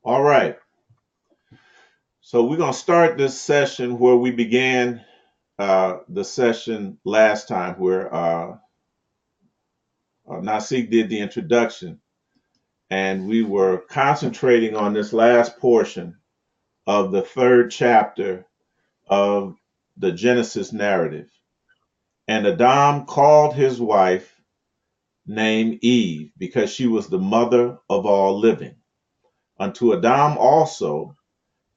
All right. So we're going to start this session where we began the session last time, where Nasik did the introduction, and we were concentrating on this last portion of the third chapter of the Genesis narrative. And Adam called his wife named Eve because she was the mother of all living. Unto Adam also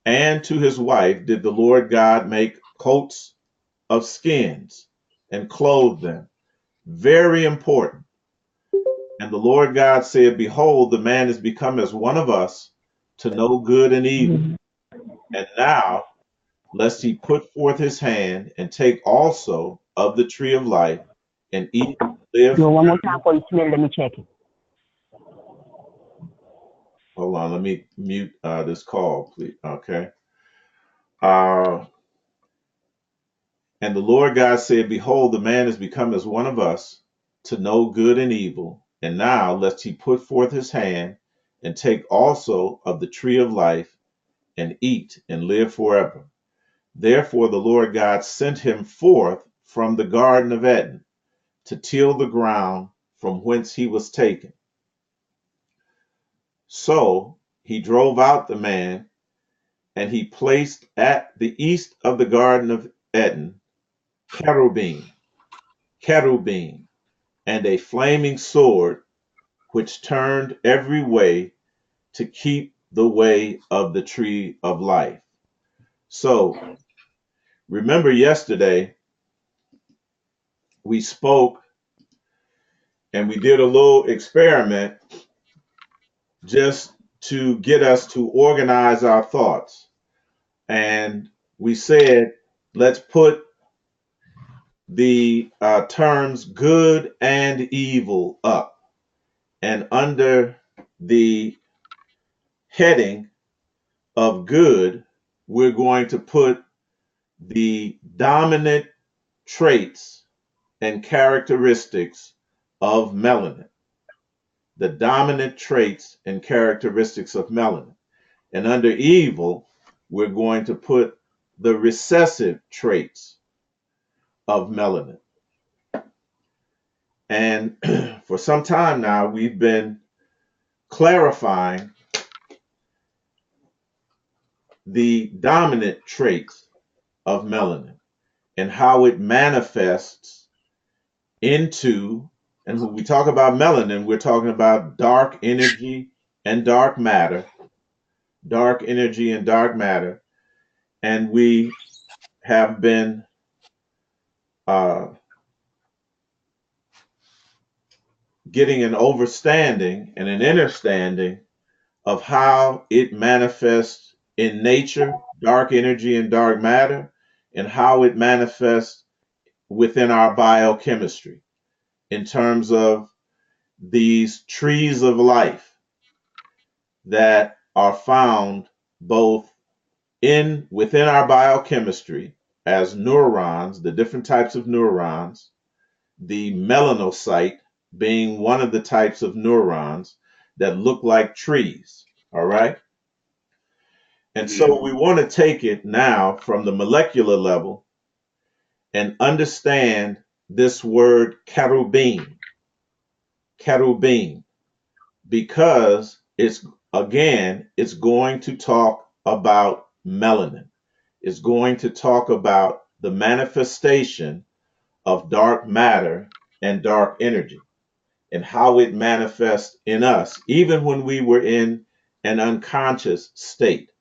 and to his wife did the Lord God make coats of skins and clothe them. Very important. And the Lord God said, behold, the man is become as one of us to know good and evil. Mhm. And now, lest he put forth his hand and take also of the tree of life and eat, live. Do one more time for you smell. Let me check it. Hold on, let me mute this call, please. Okay. Uh, and the Lord God said, behold, the man is become as one of us to know good and evil. And now, lest he put forth his hand and take also of the tree of life and eat and live forever. Therefore, the Lord God sent him forth from the Garden of Eden to till the ground from whence he was taken. So he drove out the man, and he placed at the east of the Garden of Eden cherubim, cherubim, and a flaming sword which turned every way to keep the way of the tree of life. So remember yesterday we spoke and we did a little experiment just to get us to organize our thoughts. And we said, let's put the terms good and evil up. And under the heading of good, we're going to put the dominant traits and characteristics of melanin. The dominant traits and characteristics of melanin. And under evil, we're going to put the recessive traits of melanin. And for some time now, we've been clarifying the dominant traits of melanin and how it manifests into, and when we talk about melanin, we're talking about dark energy and dark matter, dark energy and dark matter. And we have been uh, getting an overstanding and an understanding of how it manifests in nature, dark energy and dark matter, and how it manifests within our biochemistry in terms of these trees of life that are found both in within our biochemistry as neurons, the different types of neurons, the melanocyte being one of the types of neurons that look like trees. All right. And so we want to take it now from the molecular level and understand this word cherubim, cherubim, because it's going to talk about melanin. It's going to talk about the manifestation of dark matter and dark energy and how it manifests in us, even when we were in an unconscious state,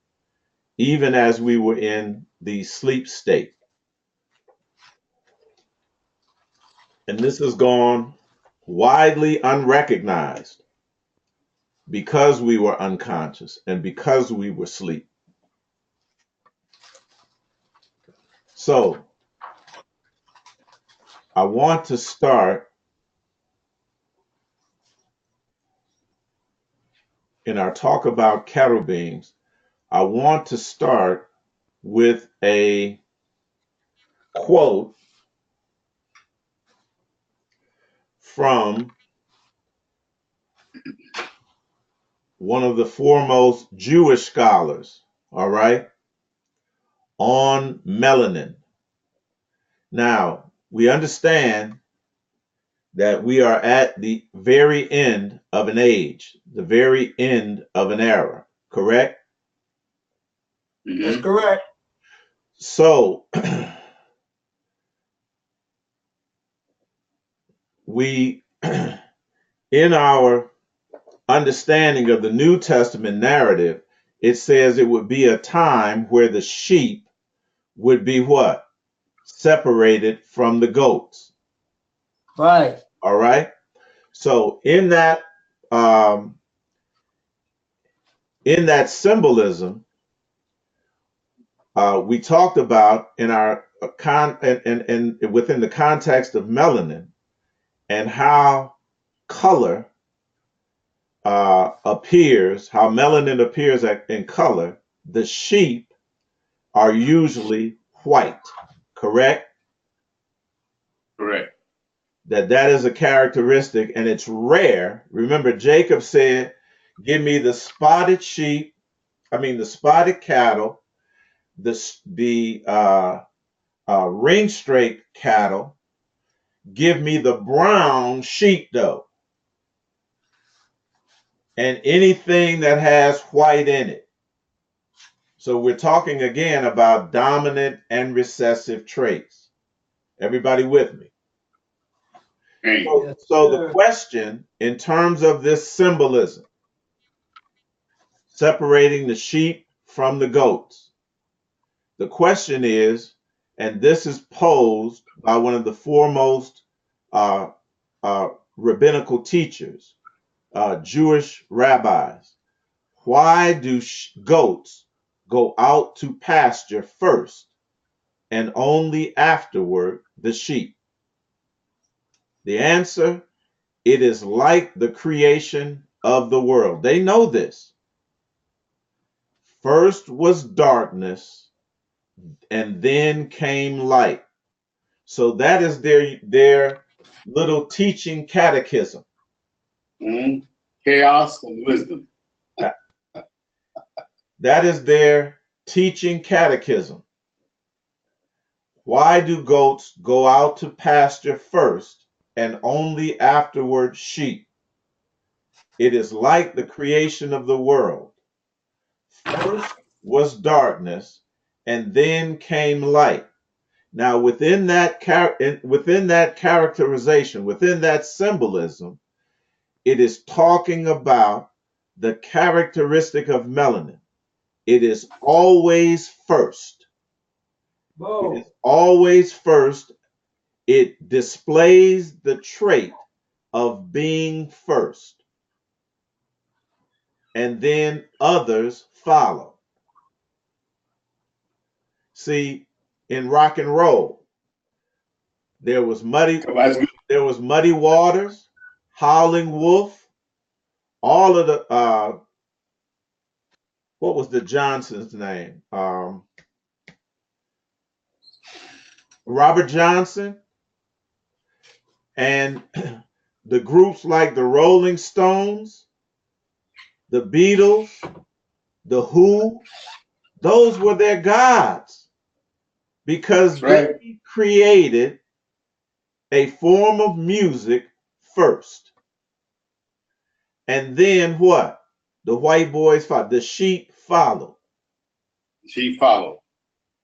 even as we were in the sleep state. And this has gone widely unrecognized because we were unconscious and because we were asleep. So I want to start in our talk about cherubims. I want to start with a quote from one of the foremost Jewish scholars, all right, on melanin. Now, we understand that we are at the very end of an age, the very end of an era, correct? That's correct. So, we, in our understanding of the New Testament narrative, it says it would be a time where the sheep would be what? Separated from the goats. Right. All right. So um, in that symbolism, we talked about in our and within the context of melanin and how color appears, how melanin appears in color. The sheep are usually white, correct? Correct. That is a characteristic, and it's rare. Remember, Jacob said, "Give me the spotted sheep. I mean, the spotted cattle, the ring straight cattle. Give me the brown sheep, though, and anything that has white in it." So we're talking again about dominant and recessive traits. Everybody with me? Hey. Yes, So the sir. question in terms of this symbolism, separating the sheep from the goats, the question is, and this is posed by one of the foremost uh, rabbinical teachers, Jewish rabbis. Why do goats go out to pasture first and only afterward the sheep? The answer, it is like the creation of the world. They know this. First was darkness, and then came light. So that is their little teaching catechism. Mm-hmm. Chaos and wisdom. That is their teaching catechism. Why do goats go out to pasture first and only afterward sheep? It is like the creation of the world. First was darkness, and then came light. Now, within that characterization, within that symbolism, it is talking about the characteristic of melanin. It is always first. It is Whoa. always first. It displays the trait of being first, and then others follow. See, in rock and roll, there was Muddy Waters, Howling Wolf, all of the what was the Johnson's name? Robert Johnson, and the groups like the Rolling Stones, the Beatles, the Who, those were their gods because That's right. they created a form of music first. And then what? The white boys followed, the sheep followed. She followed.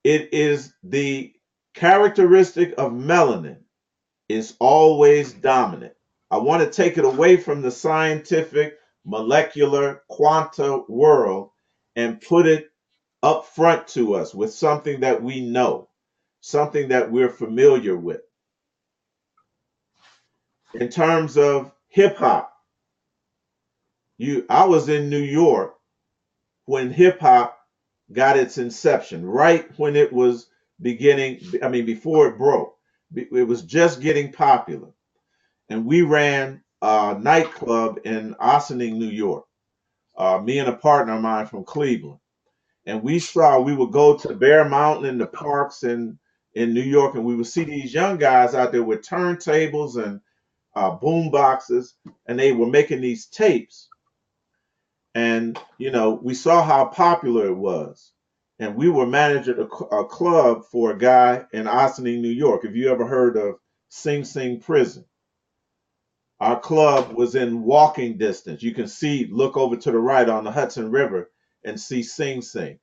It is the characteristic of melanin is always dominant. I want to take it away from the scientific, molecular, quanta world and put it up front to us with something that we know, something that we're familiar with. In terms of hip hop, I was in New York when hip hop got its inception, right when it was beginning, I mean, before it broke. It was just getting popular. And we ran a nightclub in Ossining, New York. Me and a partner of mine from Cleveland. And we would go to Bear Mountain in the parks in New York, and we would see these young guys out there with turntables and boom boxes, and they were making these tapes. And, we saw how popular it was. And we were managing a club for a guy in Ossining, New York. If you ever heard of Sing Sing Prison, our club was in walking distance. You can look over to the right on the Hudson River and see Sing Sing.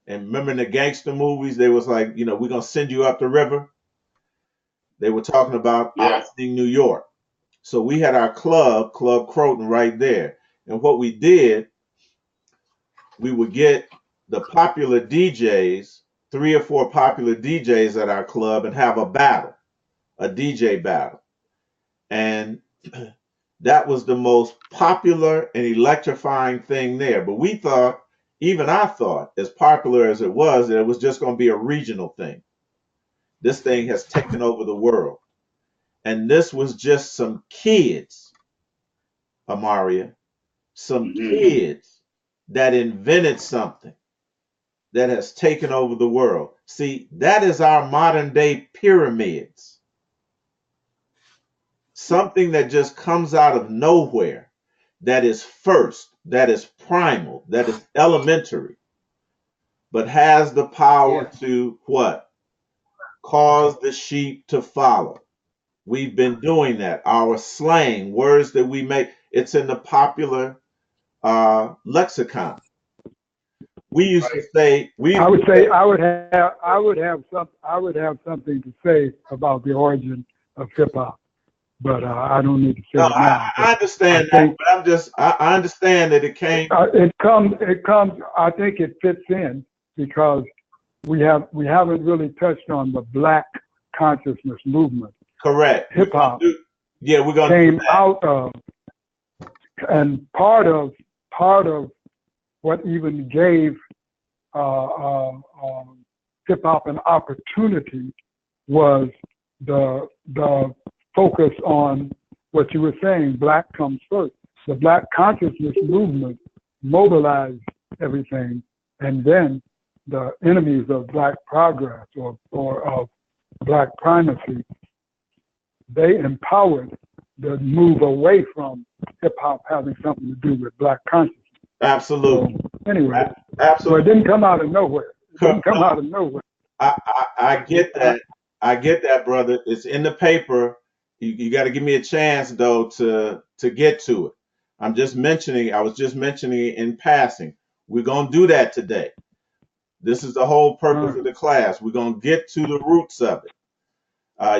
And remember in the gangster movies, they was like, we're going to send you up the river. They were talking about Yeah. Ossining, New York. So we had our club, Club Croton, right there. And what we did, we would get the popular DJs, 3 or 4 popular DJs at our club, and have a DJ battle. And that was the most popular and electrifying thing there. But we thought, even I thought, as popular as it was, that it was just going to be a regional thing. This thing has taken over the world. And this was just some kids, Amaria, some Mm-hmm. kids that invented something that has taken over the world. See, that is our modern day pyramids. Something that just comes out of nowhere, that is first, that is primal, that is elementary, but has the power Yeah. to what? Cause the sheep to follow. We've been doing that. Our slang, words that we make, it's in the popular lexicon. We used to Right. say, I would say I would have something to say about the origin of hip hop, but I don't need to say no, it now. I But I understand that, think but I understand that it came. it comes. I think it fits in because we haven't really touched on the Black consciousness movement. Correct. Hip hop Yeah, we're gonna do came that. out of, and part of what even gave hip hop an opportunity was the focus on what you were saying. Black comes first. The Black consciousness movement mobilized everything, and then the enemies of Black progress or of Black primacy, they empowered the move away from hip hop having something to do with Black consciousness. Absolutely. So anyway, so it Absolutely. didn't come out of nowhere. It didn't come out of nowhere. I get that. I get that, brother. It's in the paper. You got to give me a chance though to get to it. I was just mentioning it in passing. We're gonna do that today. This is the whole purpose of the class. We're gonna get to the roots of it.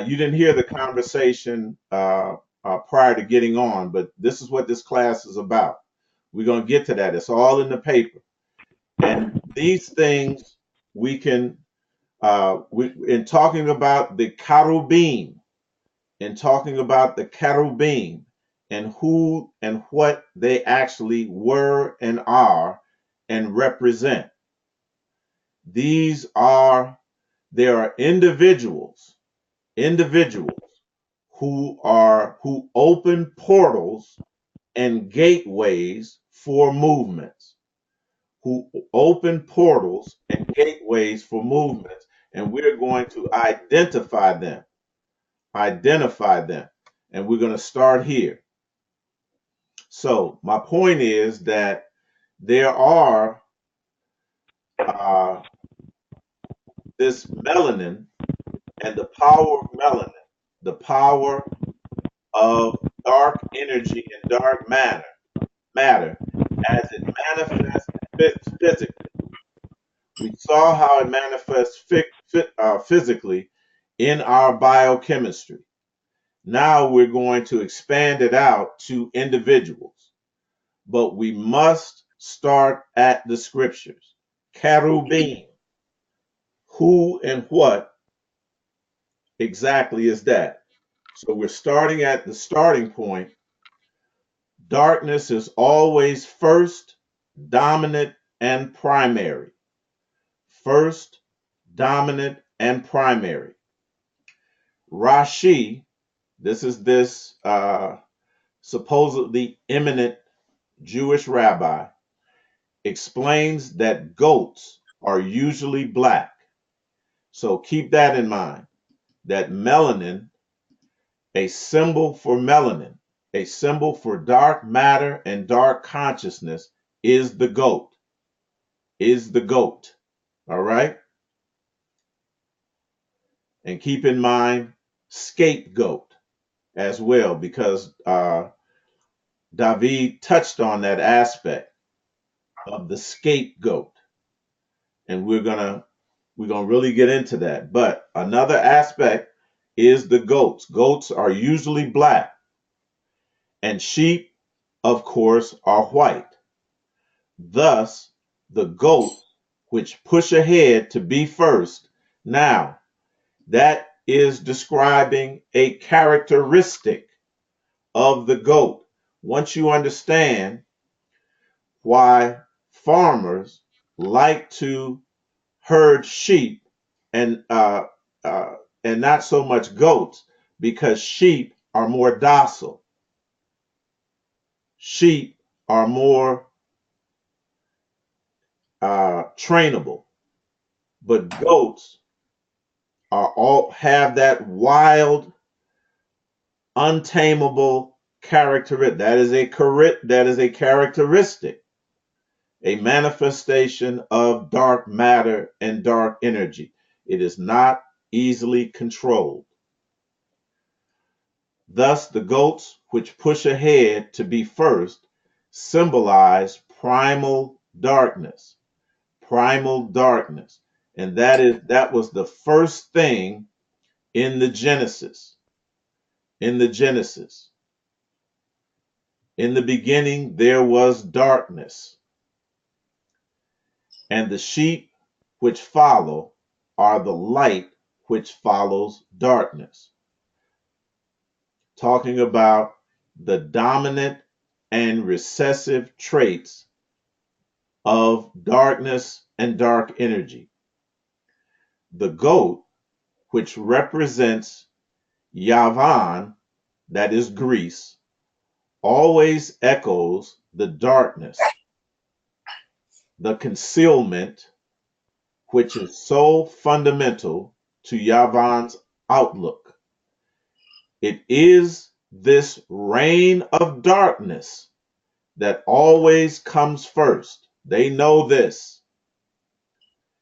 You didn't hear the conversation prior to getting on, but this is what this class is about. We're gonna get to that. It's all in the paper. And these things we can, in talking about the Cherubim, and who and what they actually were and are and represent. These are, there are individuals who open portals and gateways for movements, who open portals and gateways for movements, and we're going to identify them, and we're going to start here. So my point is that there are this melanin and the power of melanin, the power of dark energy and dark matter as it manifests physically. We saw how it manifests physically in our biochemistry. Now we're going to expand it out to individuals, but we must start at the scriptures. Cherubim, who and what exactly is that? So we're starting at the starting point. Darkness is always first, dominant, and primary. First, dominant, and primary. Rashi, this supposedly eminent Jewish rabbi, explains that goats are usually black. So keep that in mind, that melanin, a symbol for melanin, a symbol for dark matter and dark consciousness, is the goat, is the goat. All right? And keep in mind scapegoat as well, because David touched on that aspect of the scapegoat. And we're gonna really get into that. But another aspect is the goats. Goats are usually black, and sheep, of course, are white. Thus, the goats which push ahead to be first. Now, that is describing a characteristic of the goat. Once you understand why farmers like to herd sheep and uh, and not so much goats, because sheep are more docile. Sheep are more trainable, but goats are all have that wild, untamable character. That is a characteristic, a manifestation of dark matter and dark energy. It is not easily controlled. Thus, the goats which push ahead to be first symbolize primal darkness, primal darkness. And that was the first thing in the Genesis. In the Genesis. In the beginning, there was darkness, and the sheep which follow are the light which follows darkness. Talking about the dominant and recessive traits of darkness and dark energy. The goat, which represents Yavan, that is Greece, always echoes the darkness, the concealment, which is so fundamental to Yavan's outlook. It is this reign of darkness that always comes first. They know this.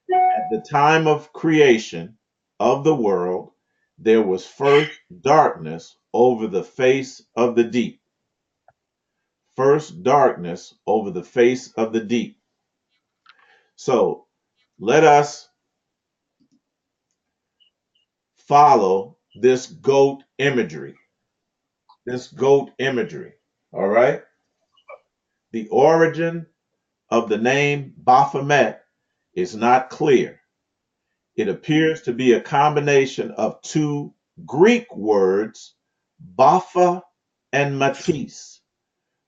At the time of creation of the world, there was first darkness over the face of the deep. First darkness over the face of the deep. So let us follow this goat imagery. This goat imagery. All right? The origin of the name Baphomet is not clear. It appears to be a combination of two Greek words, Bapha and Matis,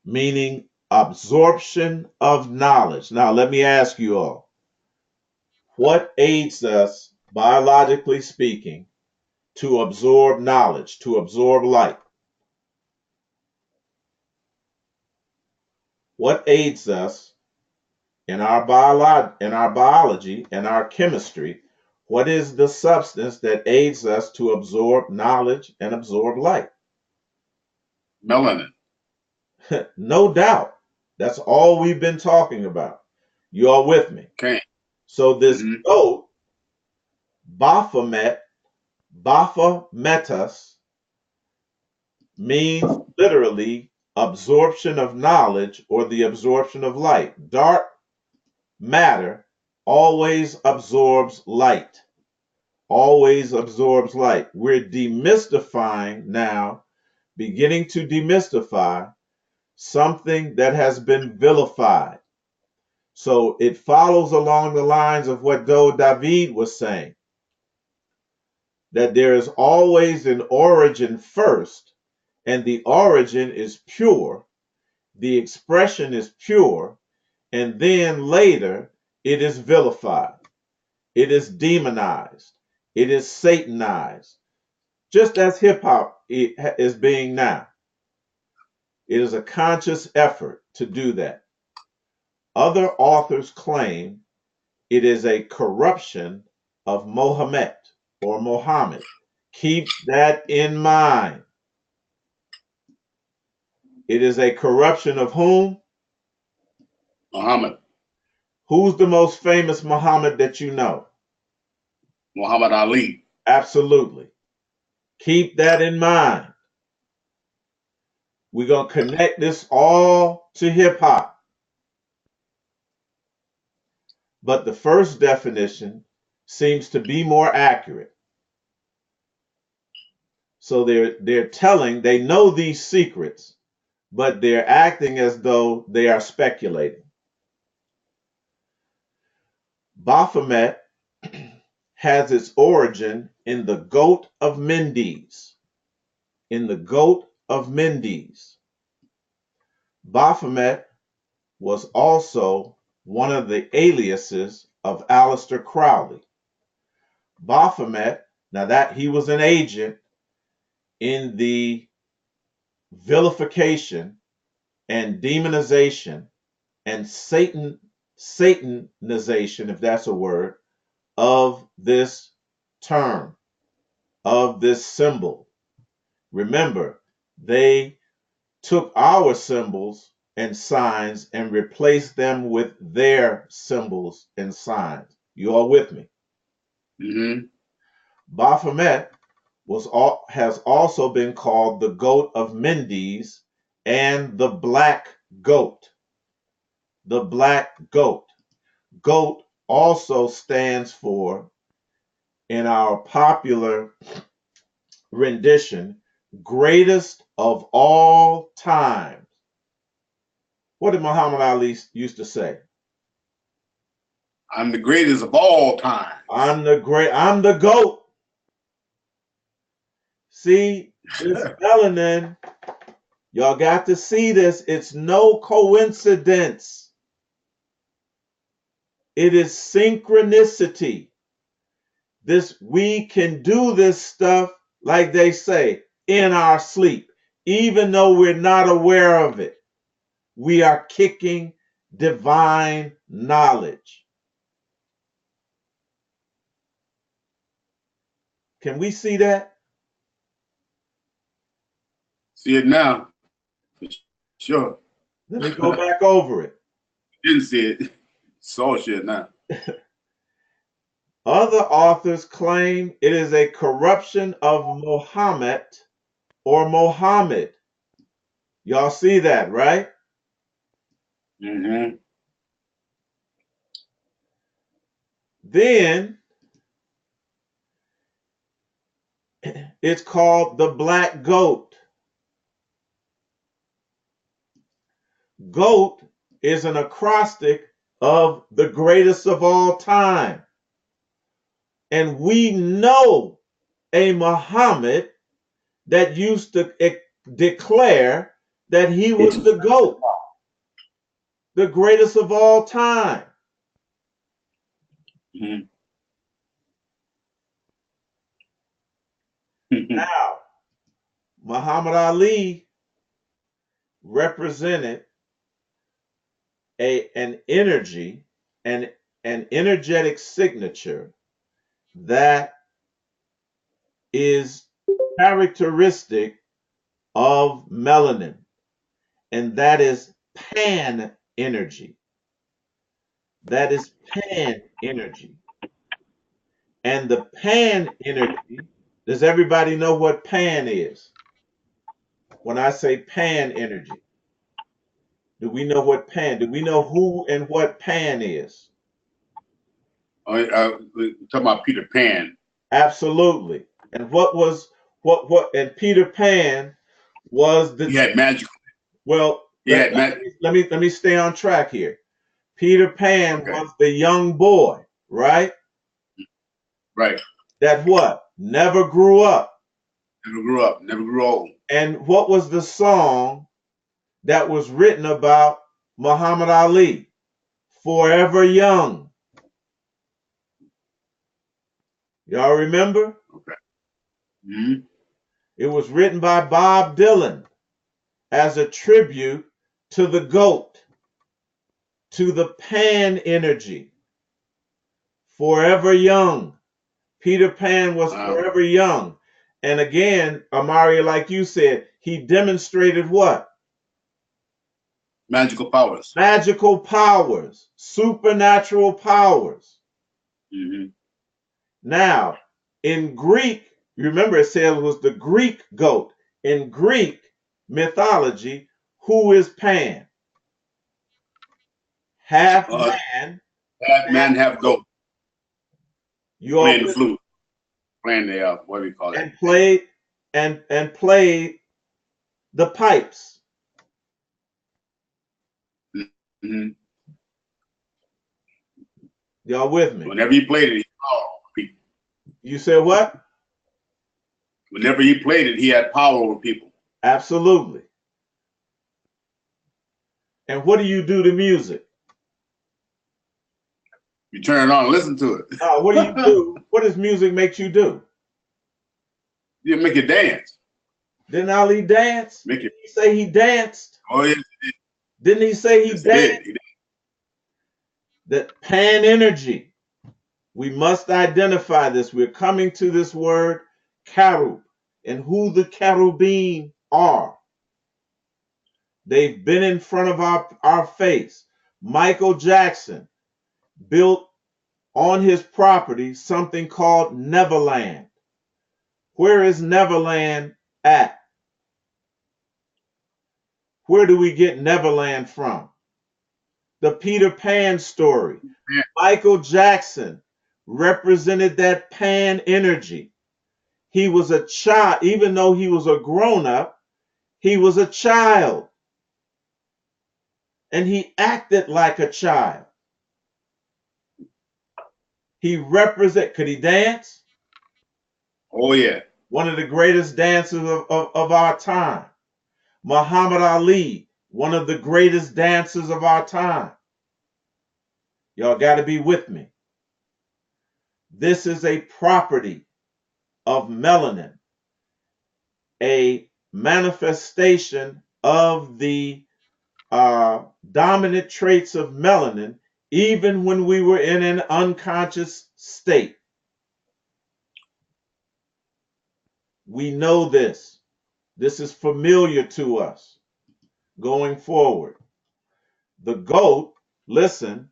meaning absorption of knowledge. Now, let me ask you all, what aids us, biologically speaking, to absorb knowledge, to absorb light? What aids us in our biology and our chemistry? What is the substance that aids us to absorb knowledge and absorb light? Melanin. No doubt. That's all we've been talking about. You all with me? Okay. So this Mhm. goat, Baphomet, Baphometus, means literally absorption of knowledge or the absorption of light. Dark matter always absorbs light. Always absorbs light. We're demystifying now, beginning to demystify something that has been vilified. So it follows along the lines of what David was saying, that there is always an origin first, and the origin is pure, the expression is pure, and then later it is vilified, it is demonized, it is satanized, just as hip hop is being now. It is a conscious effort to do that. Other authors claim it is a corruption of Mohammed or Mohammed. Keep that in mind. It is a corruption of whom? Muhammad. Who's the most famous Muhammad that you know? Muhammad Ali. Absolutely. Keep that in mind. We're going to connect this all to hip hop. But the first definition seems to be more accurate. So they're telling, they know these secrets, but they're acting as though they are speculating. Baphomet has its origin in the goat of Mendes. In the goat of Mendes. Baphomet was also one of the aliases of Aleister Crowley. Baphomet, now that he was an agent in the vilification and demonization and Satanization, if that's a word, of this term, of this symbol. Remember, they took our symbols and signs and replaced them with their symbols and signs. You all with me? Mm-hmm. Baphomet has also been called the goat of Mendes and the black goat. The black goat. Goat also stands for, in our popular rendition, greatest of all times. What did Muhammad Ali used to say? I'm the greatest of all time. I'm the GOAT. See, this melanin, y'all got to see this. It's no coincidence. It is synchronicity. We can do this stuff, like they say, in our sleep, even though we're not aware of it. We are kicking divine knowledge. Can we see that? See it now. Sure. Let me go back over it. Didn't see it. Saw shit now. Other authors claim it is a corruption of Muhammad or Mohammed. Y'all see that, right? Mm-hmm. Then it's called the black goat. Goat is an acrostic of the greatest of all time. And we know a Muhammad that used to declare that he was the GOAT, the greatest of all time. Mm-hmm. Now, Muhammad Ali represented an energy, an energetic signature that is characteristic of melanin, and that is pan energy. That is pan energy. And the pan energy, does everybody know what pan is? When I say pan energy, do we know what pan? Do we know who and what pan is? We're talking about Peter Pan. Absolutely. And what and Peter Pan was He had magic. well, He had magic. let me stay on track here. Peter Pan Okay. was the young boy, right? Right. That what? Never grew up. Never grew up. Never grew old. And what was the song that was written about Muhammad Ali? Forever Young. Y'all remember? Okay. Mm-hmm. It was written by Bob Dylan as a tribute to the GOAT, to the pan energy. Forever Young. Peter Pan was forever young. And again, Amari, like you said, he demonstrated what? Magical powers. Magical powers, supernatural powers. Mm-hmm. Now, in Greek, you remember it said it was the Greek goat. In Greek mythology, who is Pan? Half man, Half man, half goat. you all Playing the flute. Playing the what do we call it? and played and played the pipes. Mm-hmm. Y'all with me? Whenever he played it, he had power over people. You said what? Whenever he played it, he had power over people. Absolutely. And what do you do to music? You turn it on and listen to it. What do you do? What does music make you do? You make you dance. Didn't Ali dance? Make it. Didn't he say he danced? Oh yeah. Didn't he say he Yes, danced? he did. That pan energy. We must identify this. We're coming to this word cherub and who the cherubim are. They've been in front of our face. Michael Jackson built on his property something called Neverland. Where is Neverland at? Where do we get Neverland from? The Peter Pan story. Yeah. Michael Jackson represented that Pan energy. He was a child, even though he was a grown-up, he was a child. And he acted like a child. He could he dance? Oh yeah. One of the greatest dancers of our time. Muhammad Ali, one of the greatest dancers of our time. Y'all got to be with me. This is a property of melanin, a manifestation of the dominant traits of melanin, even when we were in an unconscious state. We know this. This is familiar to us going forward. The goat, listen,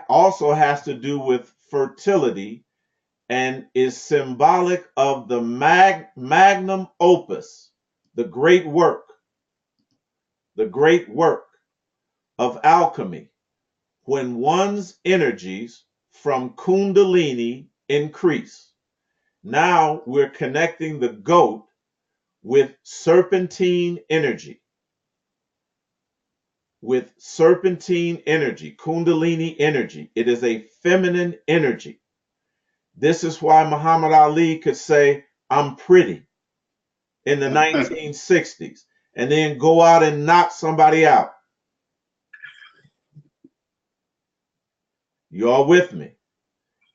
also has to do with fertility and is symbolic of the magnum opus, the great work of alchemy, when one's energies from Kundalini increase. Now we're connecting the goat with serpentine energy. With serpentine energy, Kundalini energy. It is a feminine energy. This is why Muhammad Ali could say, I'm pretty in the 1960s, and then go out and knock somebody out. You all with me?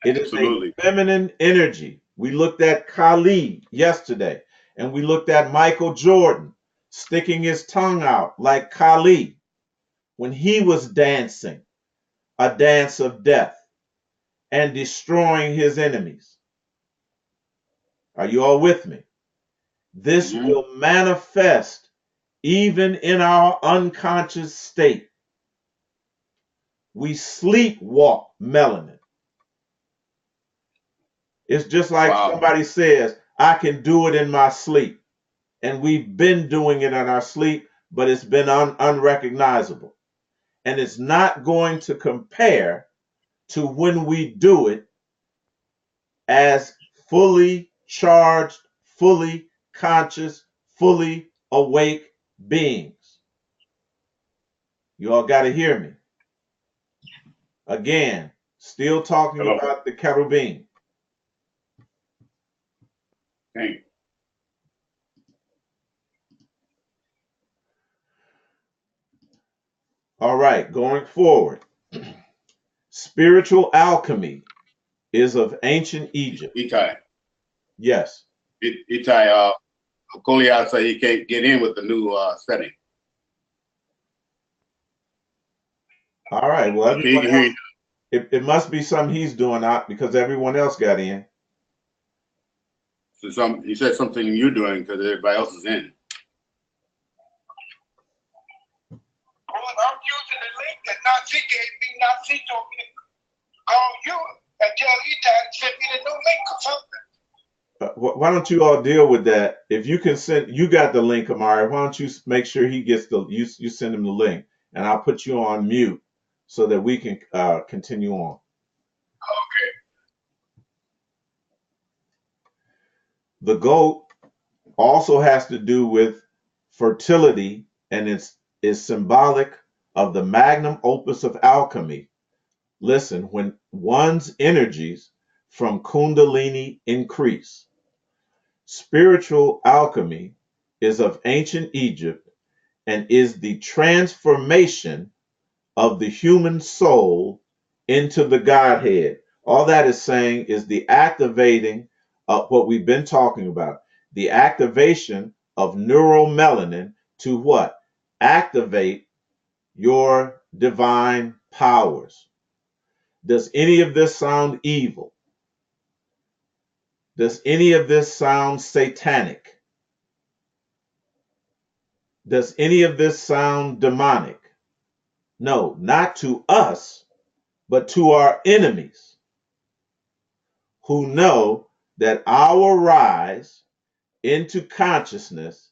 It is Absolutely. a feminine energy. We looked at Khalid yesterday, and we looked at Michael Jordan sticking his tongue out like Khalid when he was dancing a dance of death and destroying his enemies. Are you all with me? This will manifest even in our unconscious state. We sleepwalk melanin. It's just like somebody says, I can do it in my sleep. And we've been doing it in our sleep, but it's been unrecognizable. And it's not going to compare to when we do it as fully charged, fully conscious, fully awake beings. You all got to hear me. Again, still talking about the cherubim. Thank you. All right, going forward. Spiritual alchemy is of ancient Egypt. Eitai. Yes. Eitai, Goliath said he can't get in with the new setting. All right, well, everyone else, it must be something he's doing out because everyone else got in. So he said something you're doing because everybody else is in. Nazi gave me, Nazi told me to call you and tell Eitai to send me the new link or something. Why don't you all deal with that? If you can send, you got the link, Amari. Why don't you make sure he gets you send him the link, and I'll put you on mute so that we can continue on. Okay. The goat also has to do with fertility, and is symbolic of the magnum opus of alchemy. Listen, when one's energies from Kundalini increase. Spiritual alchemy is of ancient Egypt and is the transformation of the human soul into the Godhead. All that is saying is the activating of what we've been talking about, the activation of neuromelanin to what? Activate your divine powers. Does any of this sound evil? Does any of this sound satanic? Does any of this sound demonic? No, not to us, but to our enemies who know that our rise into consciousness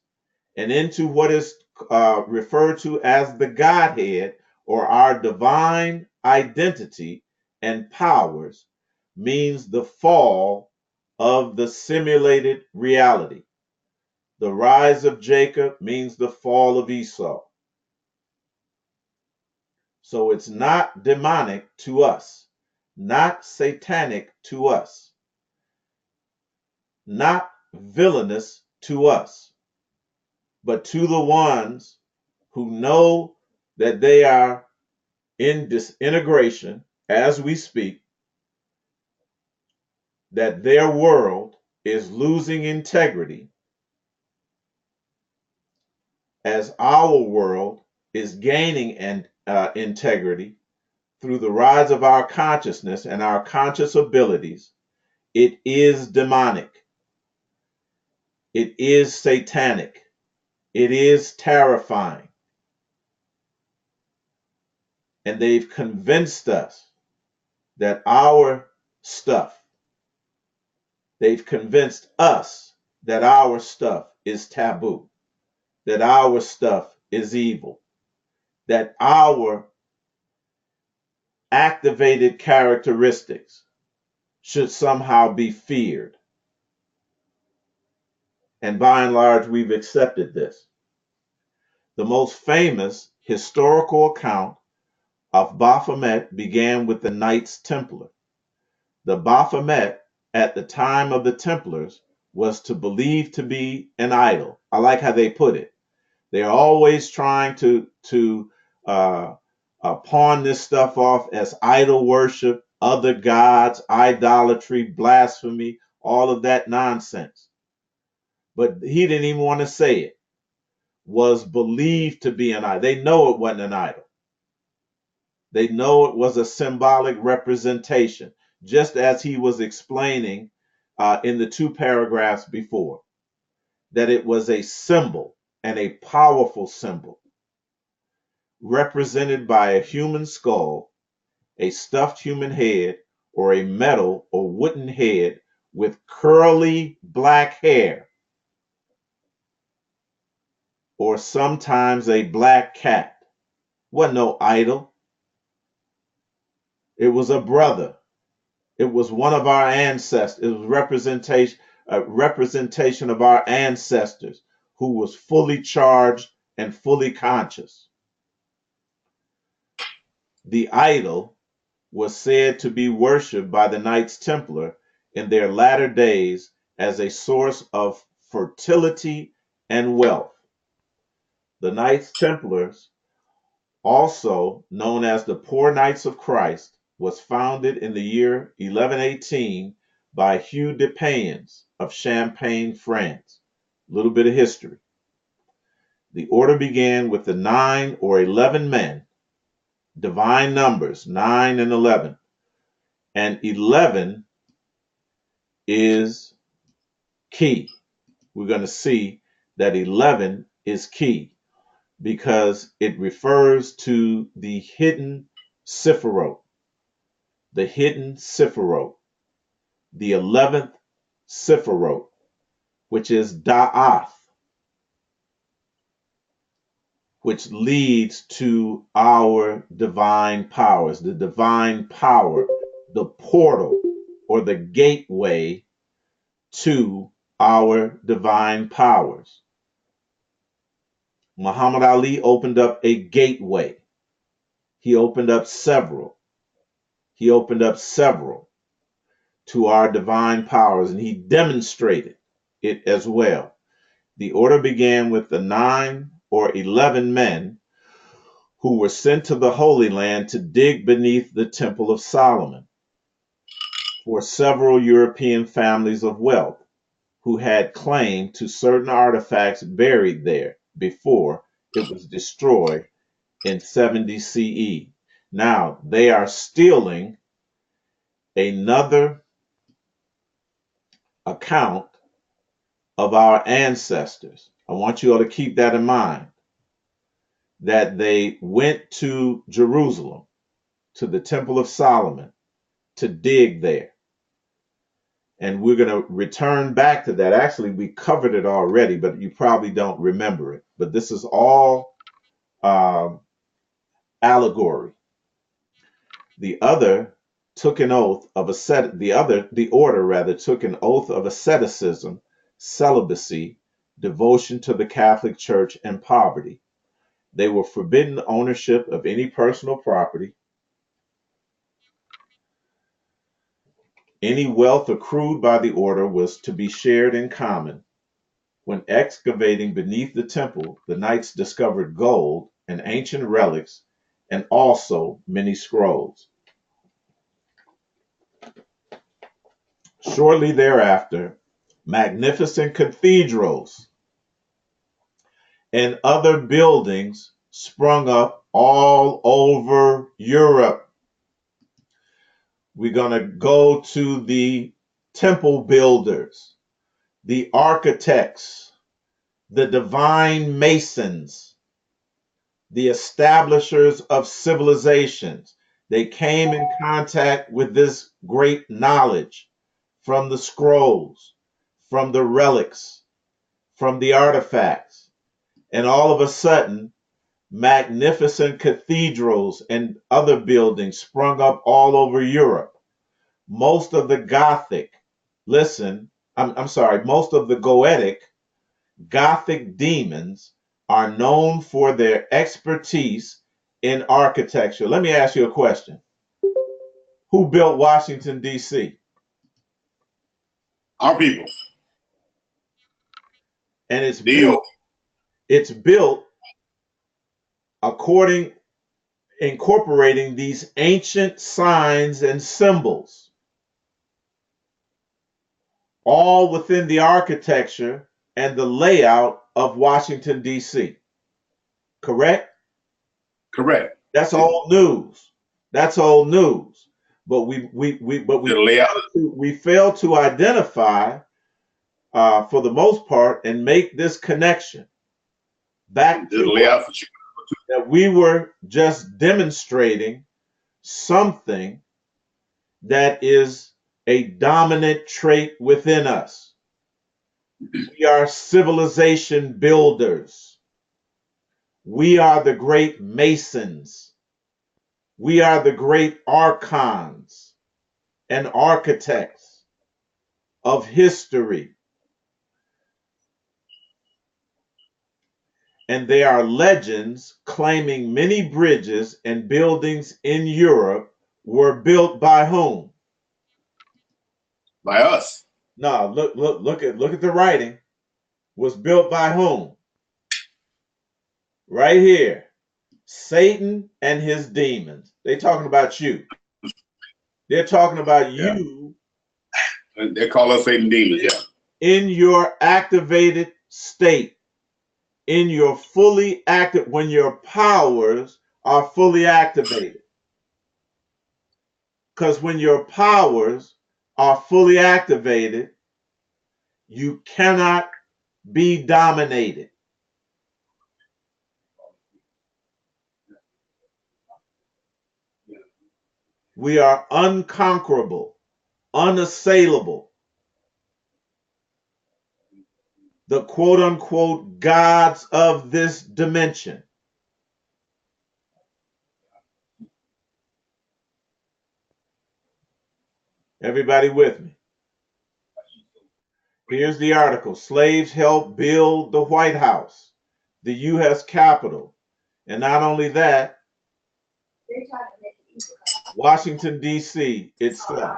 and into what is referred to as the Godhead or our divine identity and powers means the fall of the simulated reality. The rise of Jacob means the fall of Esau. So it's not demonic to us, not satanic to us, not villainous to us, but to the ones who know that they are in disintegration as we speak, that their world is losing integrity as our world is gaining integrity through the rise of our consciousness and our conscious abilities. It is demonic. It is satanic. It is terrifying. And they've convinced us that our stuff, they've convinced us that our stuff is taboo, that our stuff is evil, that our activated characteristics should somehow be feared. And by and large, we've accepted this. The most famous historical account of Baphomet began with the Knights Templar. The Baphomet at the time of the Templars was to believe to be an idol. I like how they put it. They're always trying to pawn this stuff off as idol worship, other gods, idolatry, blasphemy, all of that nonsense. But he didn't even want to say it. Was believed to be an idol. They know it wasn't an idol. They know it was a symbolic representation, just as he was explaining in the 2 paragraphs before, that it was a symbol and a powerful symbol represented by a human skull, a stuffed human head, or a metal or wooden head with curly black hair, or sometimes a black cat. Wasn't no idol. It was a brother. It was one of our ancestors. It was representation of our ancestors who was fully charged and fully conscious. The idol was said to be worshipped by the Knights Templar in their latter days as a source of fertility and wealth. The Knights Templars, also known as the Poor Knights of Christ, was founded in the year 1118 by Hugh de Payens of Champagne, France. A little bit of history. The order began with the 9 or 11 men, divine numbers, 9 and 11. And 11 is key. We're going to see that 11 is key because it refers to the hidden Sephiroth, the hidden Sephiroth, the 11th Sephiroth, which is Da'ath, which leads to our divine powers, the divine power, the portal or the gateway to our divine powers. Muhammad Ali opened up a gateway. He opened up several. He opened up several to our divine powers, and he demonstrated it as well. The order began with the 9 or 11 men who were sent to the Holy Land to dig beneath the Temple of Solomon for several European families of wealth who had claim to certain artifacts buried there before it was destroyed in 70 CE. Now they are stealing another account of our ancestors. I want you all to keep that in mind, that they went to Jerusalem, to the Temple of Solomon, to dig there. And we're going to return back to that. Actually, we covered it already, but you probably don't remember it. But this is all allegory. The other took an oath of the order rather took an oath of asceticism, celibacy, devotion to the Catholic Church, and poverty. They were forbidden ownership of any personal property. Any wealth accrued by the order was to be shared in common. When excavating beneath the temple, the knights discovered gold and ancient relics, and also many scrolls. Shortly thereafter, magnificent cathedrals and other buildings sprung up all over Europe. We're going to go to the temple builders, the architects, the divine masons, the establishers of civilizations. They came in contact with this great knowledge from the scrolls, from the relics, from the artifacts. And all of a sudden, magnificent cathedrals and other buildings sprung up all over Europe. Most of the Gothic, most of the Gothic demons are known for their expertise in architecture. Let me ask you a question. Who built Washington, D.C.? Our people. And it's built incorporating these ancient signs and symbols, all within the architecture and the layout of Washington, D.C. Correct? Correct. That's old news. That's old news. But we fail to identify, for the most part, and make this connection back to that we were just demonstrating something that is a dominant trait within us. We are civilization builders. We are the great masons. We are the great archons and architects of history. And there are legends claiming many bridges and buildings in Europe were built by whom? By us. No, look at the writing. Was built by whom? Right here. Satan and his demons. They're talking about you. They're talking about you. They call us Satan demons, yeah. In your activated state. In your fully active, when your powers are fully activated. Because when your powers are fully activated, you cannot be dominated. We are unconquerable, unassailable. The quote unquote gods of this dimension. Everybody with me? Here's the article. Slaves helped build the White House, the U.S. Capitol. And not only that, Washington, D.C. itself.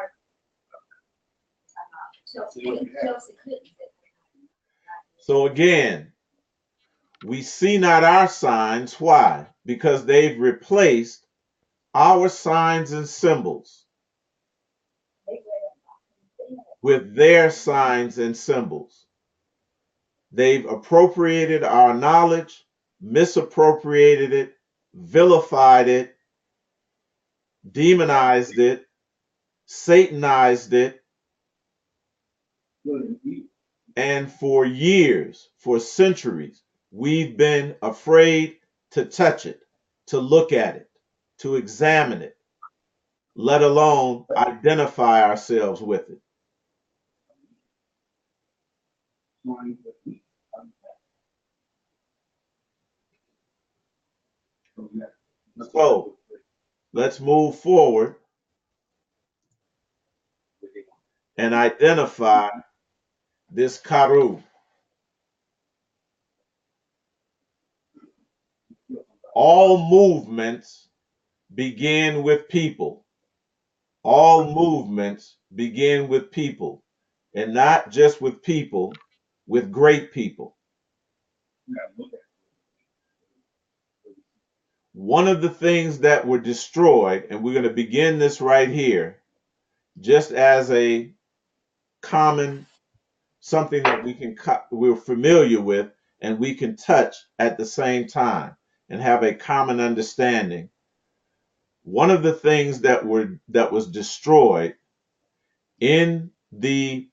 So again, we see not our signs. Why? Because they've replaced our signs and symbols with their signs and symbols. They've appropriated our knowledge, misappropriated it, vilified it, demonized it, satanized it, and for years, for centuries, we've been afraid to touch it, to look at it, to examine it, let alone identify ourselves with it. So let's move forward and identify this Karu. All movements begin with people. All movements begin with people, and not just with people, with great people. One of the things that were destroyed, and we're going to begin this right here, just as a common something that we're familiar with and we can touch at the same time and have a common understanding. One of the things that was destroyed in the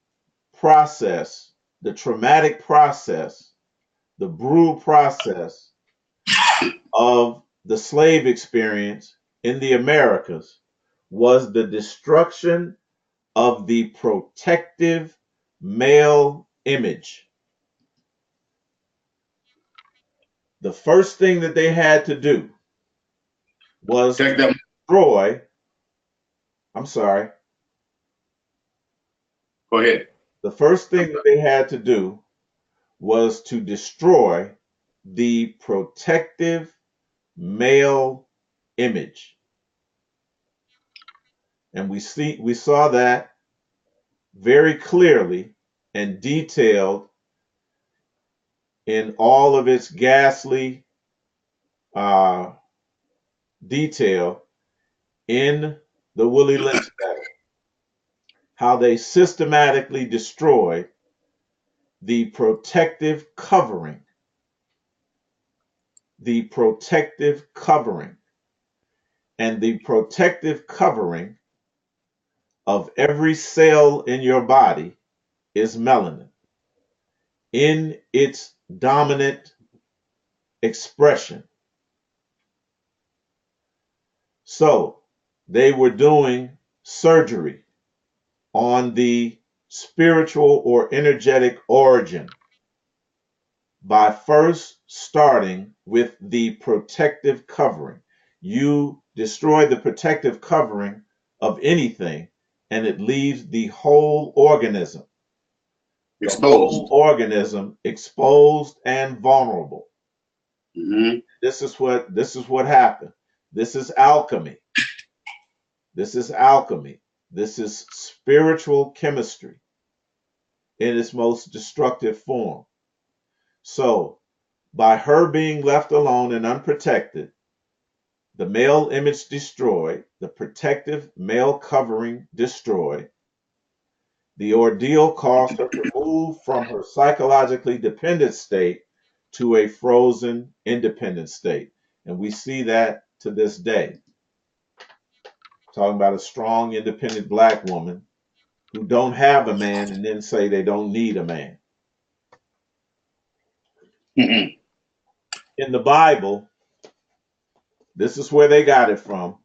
process, the traumatic process, the brutal process of the slave experience in the Americas was the destruction of the protective male image. The first thing that they had to do was to destroy. I'm sorry. Go ahead. The first thing that they had to do was to destroy the protective male image. And we saw that very clearly and detailed in all of its ghastly detail in the Willie Lynch battle. How they systematically destroyed the protective covering. The protective covering. And the protective covering of every cell in your body is melanin in its dominant expression. So they were doing surgery on the spiritual or energetic origin by first starting with the protective covering. You destroy the protective covering of anything and it leaves the whole organism exposed. The whole organism exposed and vulnerable. Mm-hmm. This is what happened. This is alchemy. This is alchemy. This is spiritual chemistry in its most destructive form. So, by her being left alone and unprotected, the male image destroyed, the protective male covering destroyed, the ordeal caused her to move from her psychologically dependent state to a frozen independent state. And we see that to this day. Talking about a strong, independent black woman who don't have a man and then say they don't need a man. Mm-hmm. In the Bible, this is where they got it from.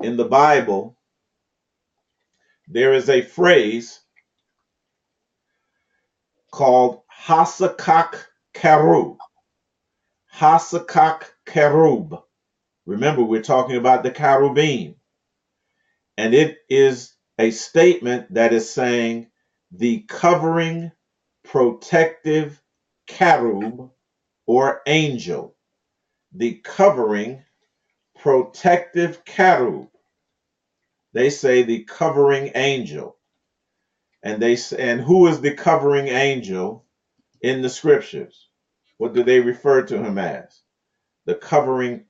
in the Bible, there is a phrase called Hasakak Kerub. Hasakak Kerub. Remember, we're talking about the Cherubim. And it is a statement that is saying the covering, protective Cherub or angel. The covering, protective Cherub. They say the covering angel. And who is the covering angel in the scriptures? What do they refer to him as? The covering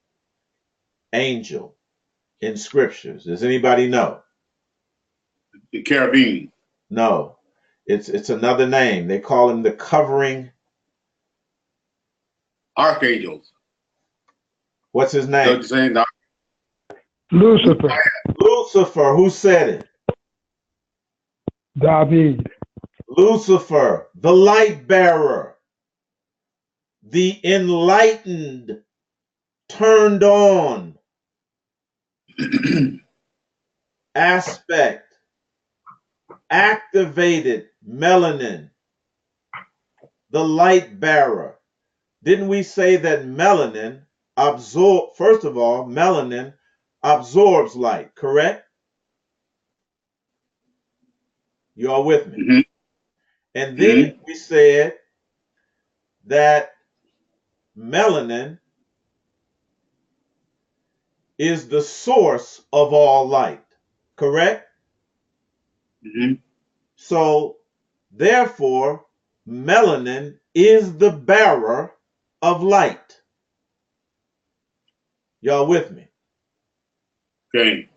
angel in scriptures. Does anybody know? The Cherubim. No. It's another name. They call him the covering. Archangels. What's his So name? you're saying the Lucifer, Lucifer. Who said it? David, Lucifer, the light bearer, the enlightened, turned on aspect, activated melanin, the light bearer. Didn't we say that melanin first of all, melanin absorbs light, correct? You all with me? Mhm. And then we said that melanin is the source of all light, correct? Mhm. So, therefore, melanin is the bearer of light. Y'all with me? Okay.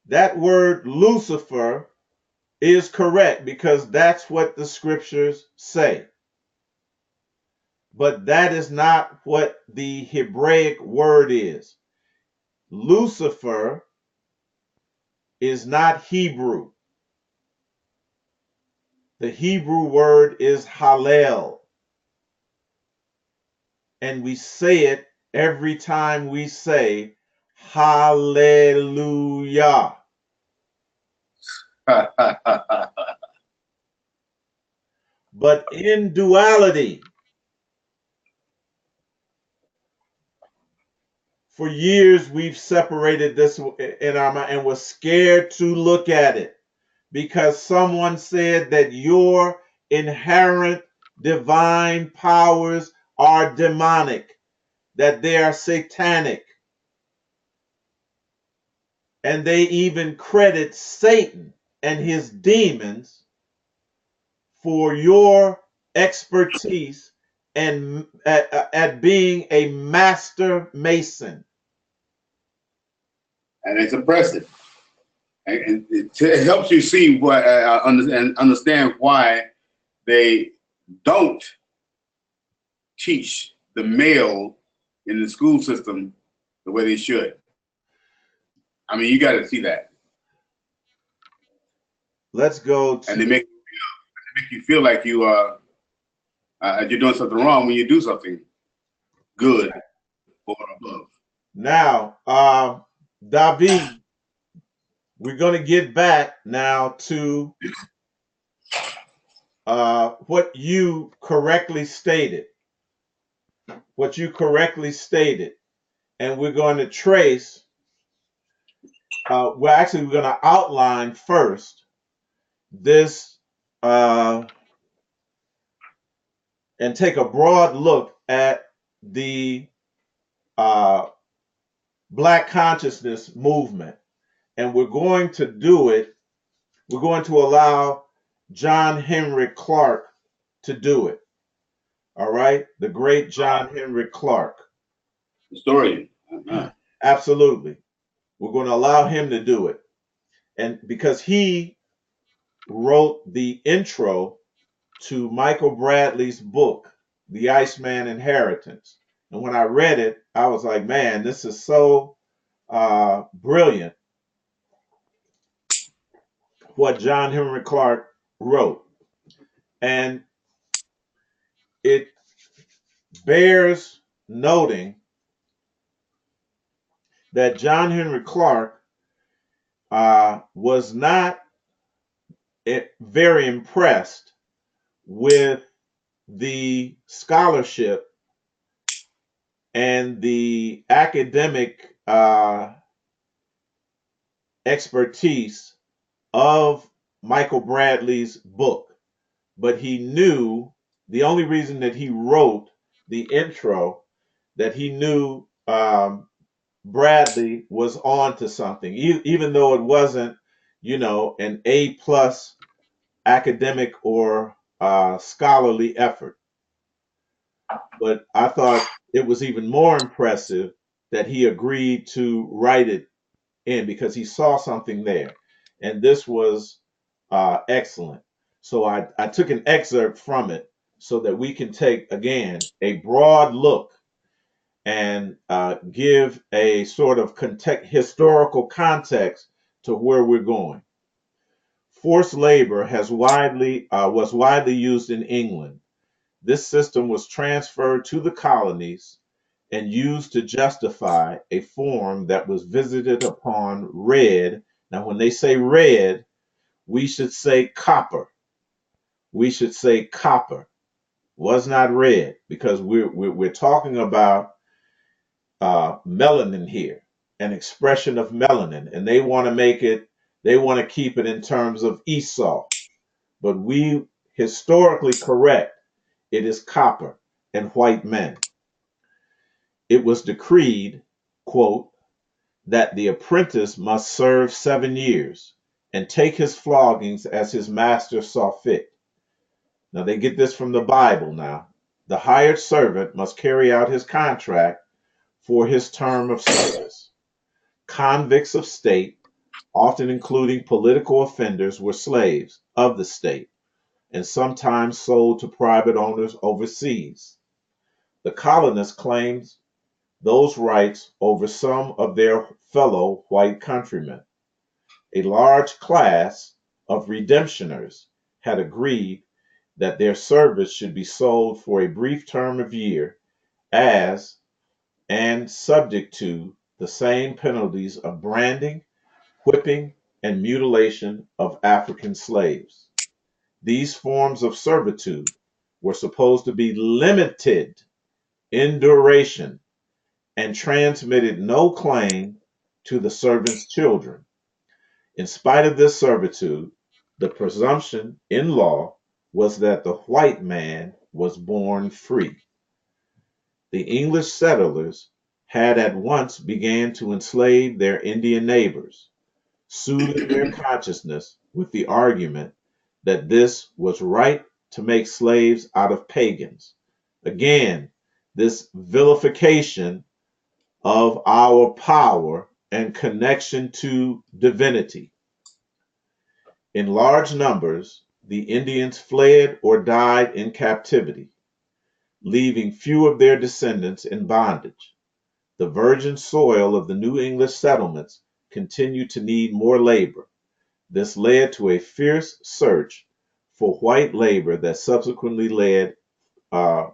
That word Lucifer is correct because that's what the scriptures say. But that is not what the Hebraic word is. Lucifer is not Hebrew. The Hebrew word is Hallel. And we say it every time we say Hallelujah. But in duality, for years we've separated this in our mind and was scared to look at it because someone said that your inherent divine powers are demonic, that they are satanic. And they even credit Satan and his demons for your expertise and at being a master mason. And it's oppressive. And it helps you see what and understand why they don't teach the male in the school system the way they should. I mean, you got to see that. Let's go to. And they make you feel like you're doing something wrong when you do something good or above. Now, David, we're going to get back now to what you correctly stated. What you correctly stated. And we're going to trace, we're going to outline first this and take a broad look at the Black consciousness movement. And we're going to do it, we're going to allow John Henry Clark to do it. All right? The great John Henry Clark. Historian. Absolutely. We're going to allow him to do it. And because he wrote the intro to Michael Bradley's book, The Iceman Inheritance. And when I read it, I was like, man, this is so brilliant what John Henry Clark wrote. And it bears noting that John Henry Clark was not very impressed with the scholarship and the academic expertise of Michael Bradley's book, but he knew the only reason that he wrote the intro, that he knew Bradley was on to something, even though it wasn't, an A plus academic or scholarly effort. But I thought it was even more impressive that he agreed to write it in because he saw something there. And this was excellent. So I took an excerpt from it so that we can take, again, a broad look and give a sort of historical context to where we're going. Forced labor was widely used in England. This system was transferred to the colonies and used to justify a form that was visited upon red. Now, when they say red, we should say copper. We should say copper. Was not red, because we're talking about melanin here, an expression of melanin, and they want to keep it in terms of Esau. But we historically correct, it is copper and white men. It was decreed, quote, that the apprentice must serve 7 years and take his floggings as his master saw fit. Now they get this from the Bible now. The hired servant must carry out his contract for his term of service. Convicts of state, often including political offenders, were slaves of the state and sometimes sold to private owners overseas. The colonists claimed those rights over some of their fellow white countrymen. A large class of redemptioners had agreed that their service should be sold for a brief term of year as and subject to the same penalties of branding, whipping, and mutilation of African slaves. These forms of servitude were supposed to be limited in duration and transmitted no claim to the servant's children. In spite of this servitude, the presumption in law was that the white man was born free. The English settlers had at once began to enslave their Indian neighbors, soothing their consciousness with the argument that this was right to make slaves out of pagans. Again, this vilification of our power and connection to divinity. In large numbers, the Indians fled or died in captivity, leaving few of their descendants in bondage. The virgin soil of the New English settlements continued to need more labor. This led to a fierce search for white labor that subsequently led uh,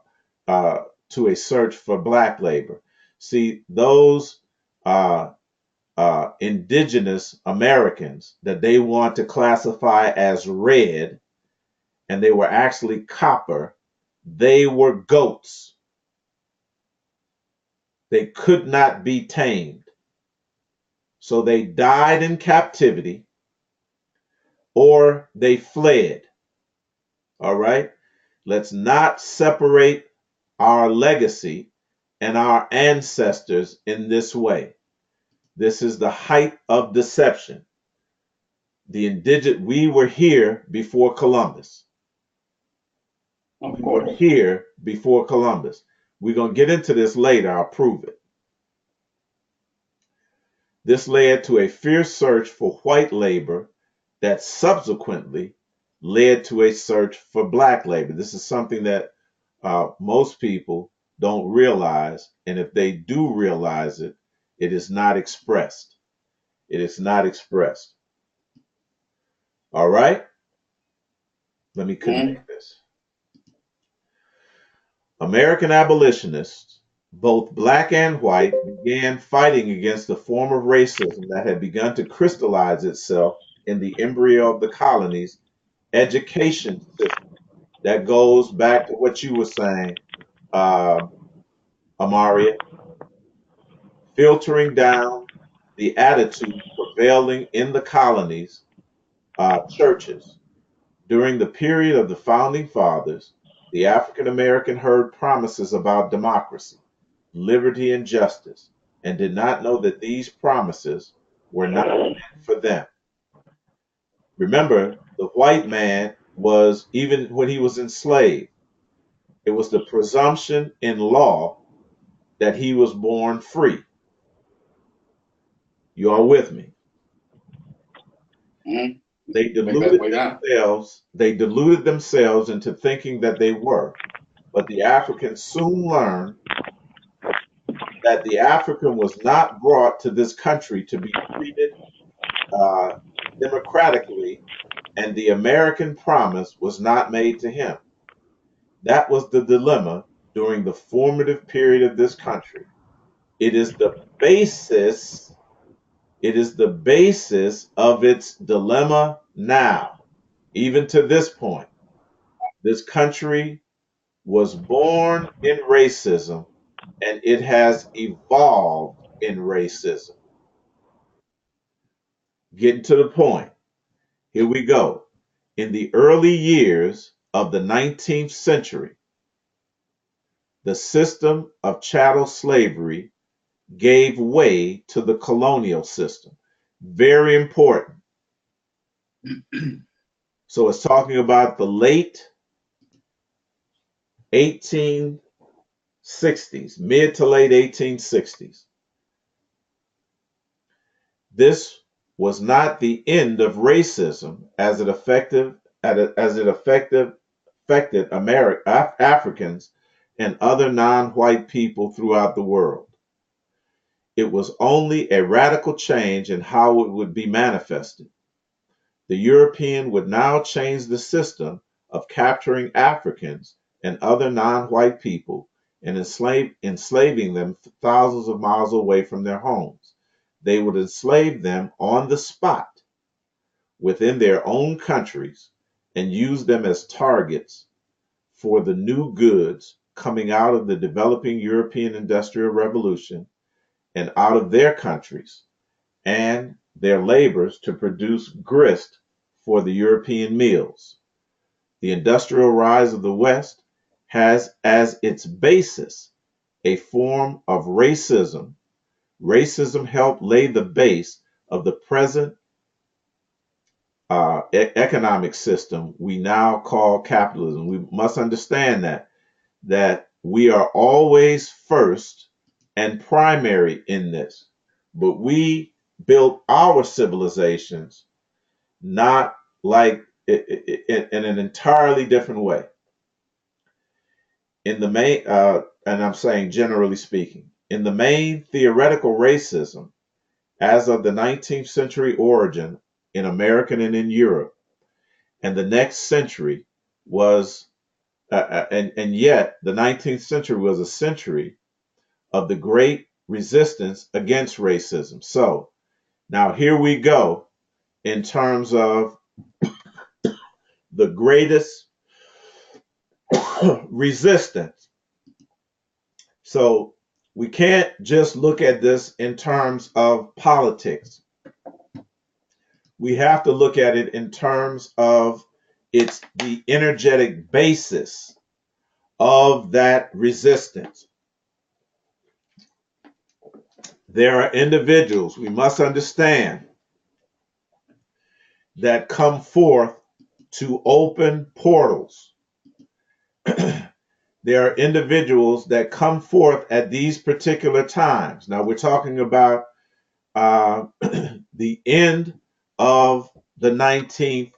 to a search for black labor. See, those indigenous Americans that they want to classify as red, and they were actually copper, they were goats. They could not be tamed. So they died in captivity or they fled. All right? Let's not separate our legacy and our ancestors in this way. This is the height of deception. We were here before Columbus. Of We were course. here before Columbus. We're going to get into this later. I'll prove it. This led to a fierce search for white labor that subsequently led to a search for black labor. This is something that most people don't realize, and if they do realize it, it is not expressed. It is not expressed. All right? Let me connect this. American abolitionists both black and white began fighting against the form of racism that had begun to crystallize itself in the embryo of the colony's education system. That goes back to what you were saying, uh, Amaria, filtering down the attitude prevailing in the colonies' churches. During the period of the Founding Fathers, the African American heard promises about democracy, liberty, and justice, and did not know that these promises were not meant for them. Remember, the white man was, even when he was enslaved, it was the presumption in law that he was born free. You are with me. Mm-hmm. They Make that deluded way down. themselves into thinking that they were. But the Africans soon learned that the African was not brought to this country to be treated uh, democratically, and the American promise was not made to him. That was the dilemma during the formative period of this country. It is the basis, it is the basis of its dilemma now. Even to this point, this country was born in racism and it has evolved in racism. Getting to the point. Here we go. In the early years of the 19th century, the system of chattel slavery gave way to the colonial system. Very important. So it's talking about the late 1860s, mid to late 1860s. This was not the end of racism as it affected Africans and other non-white people throughout the world. It was only a radical change in how it would be manifested. The European would now change the system of capturing Africans and other non-white people and enslaving them thousands of miles away from their homes. They would enslave them on the spot within their own countries and use them as targets for the new goods coming out of the developing European Industrial Revolution and out of their countries and their labors to produce grist for the European mills. The industrial rise of the West has as its basis a form of racism. Racism helped lay the base of the present economic system we now call capitalism. We must understand that we are always first and primary in this, but we built our civilizations not like in an entirely different way. In the main, and I'm saying generally speaking, in the main, theoretical racism, as of the 19th century origin in America and in Europe, and the next century was, and yet the 19th century was a century of the great resistance against racism. So now here we go in terms of the greatest resistance. So we can't just look at this in terms of politics. We have to look at it in terms of it's the energetic basis of that resistance. There are individuals, we must understand, that come forth to open portals. There are individuals that come forth at these particular times. Now we're talking about the end of the 19th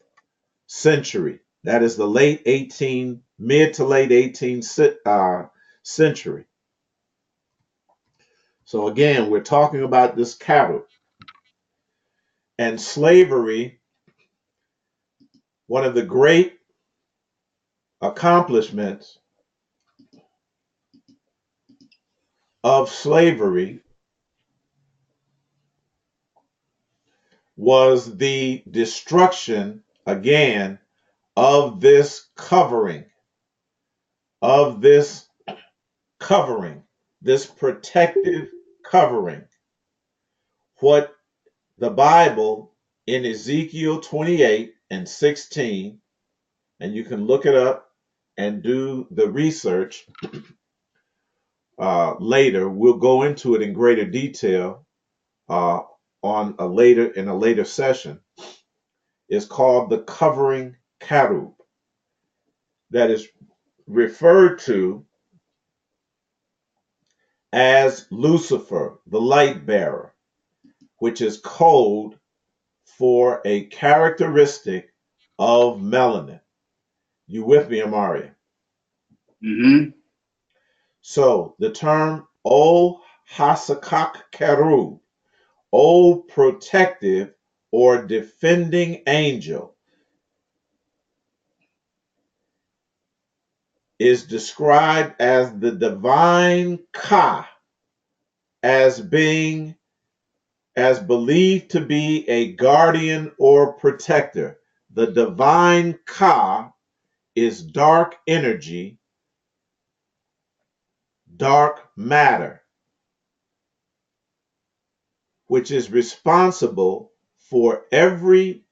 century. That is the mid to late 18th century. So again, we're talking about this cattle and slavery. One of the great accomplishments of slavery was the destruction, again, of this covering, this protective covering. What the Bible in Ezekiel 28 and 16, and you can look it up and do the research later. We'll go into it in greater detail in a later session. Is called the covering cherub, that is referred to as Lucifer, the light bearer, which is code for a characteristic of melanin. You with me, Amari? Mm-hmm. So the term O Hasakak Kerub, O protective or defending angel, is described as the divine Ka, as believed to be a guardian or protector. The divine Ka is dark energy, dark matter, which is responsible for every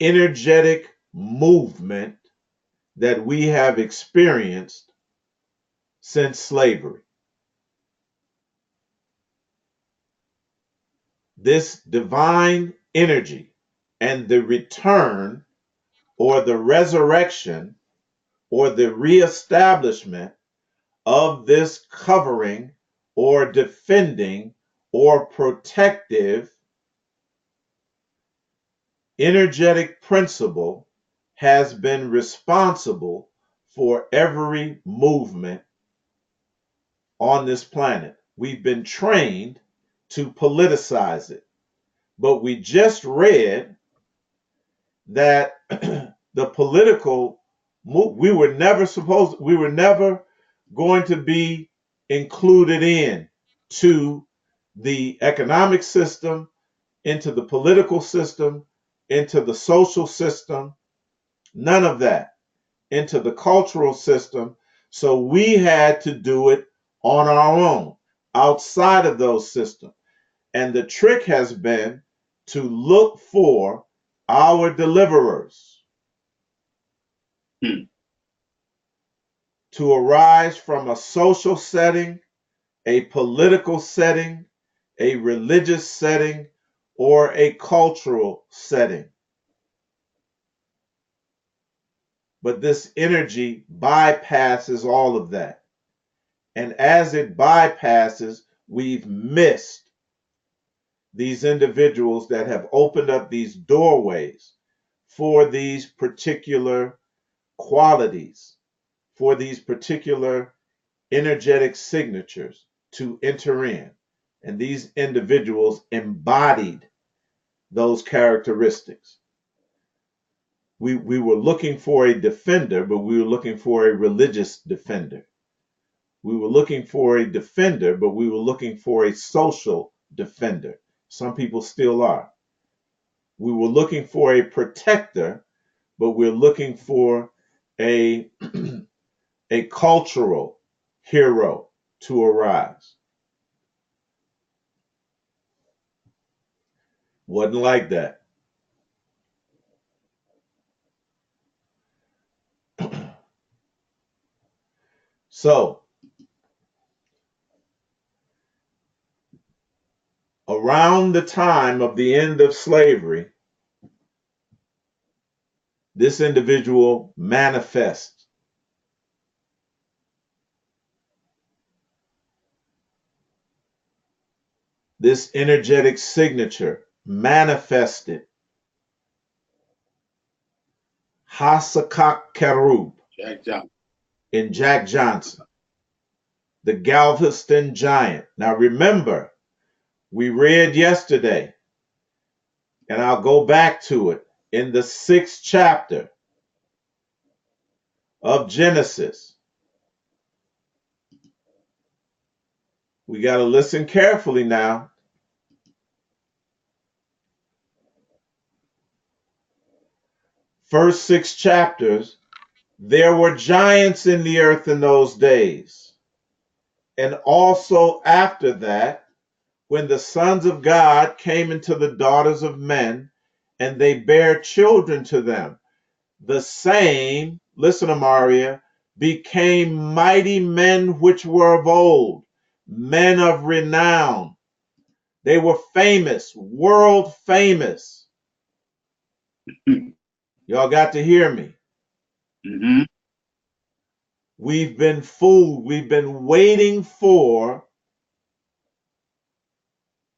energetic movement that we have experienced since slavery. This divine energy and the return or the resurrection or the reestablishment of this covering or defending or protective energetic principle has been responsible for every movement on this planet. We've been trained to politicize it, but we just read that the political we were never going to be included in to the economic system, into the political system, into the social system, none of that, into the cultural system. So we had to do it on our own, outside of those systems. And the trick has been to look for our deliverers to arise from a social setting, a political setting, a religious setting, or a cultural setting. But this energy bypasses all of that. And as it bypasses, we've missed these individuals that have opened up these doorways for these particular qualities, for these particular energetic signatures to enter in. And these individuals embodied those characteristics. We were looking for a defender, but we were looking for a religious defender. We were looking for a defender, but we were looking for a social defender. Some people still are. We were looking for a protector, but we're looking for a a cultural hero to arise. Wasn't like that. So, around the time of the end of slavery, this individual manifests. This energetic signature manifested. Hasakak Kerub in Jack Johnson, the Galveston giant. Now remember, we read yesterday, and I'll go back to it, in the 6th chapter of Genesis, We got to listen carefully now. First 6 chapters, there were giants in the earth in those days. And also after that, when the sons of God came into the daughters of men, and they bare children to them, the same, listen, Amaria, became mighty men which were of old, men of renown. They were famous, world famous. Y'all got to hear me. Mm-hmm. We've been fooled. We've been waiting for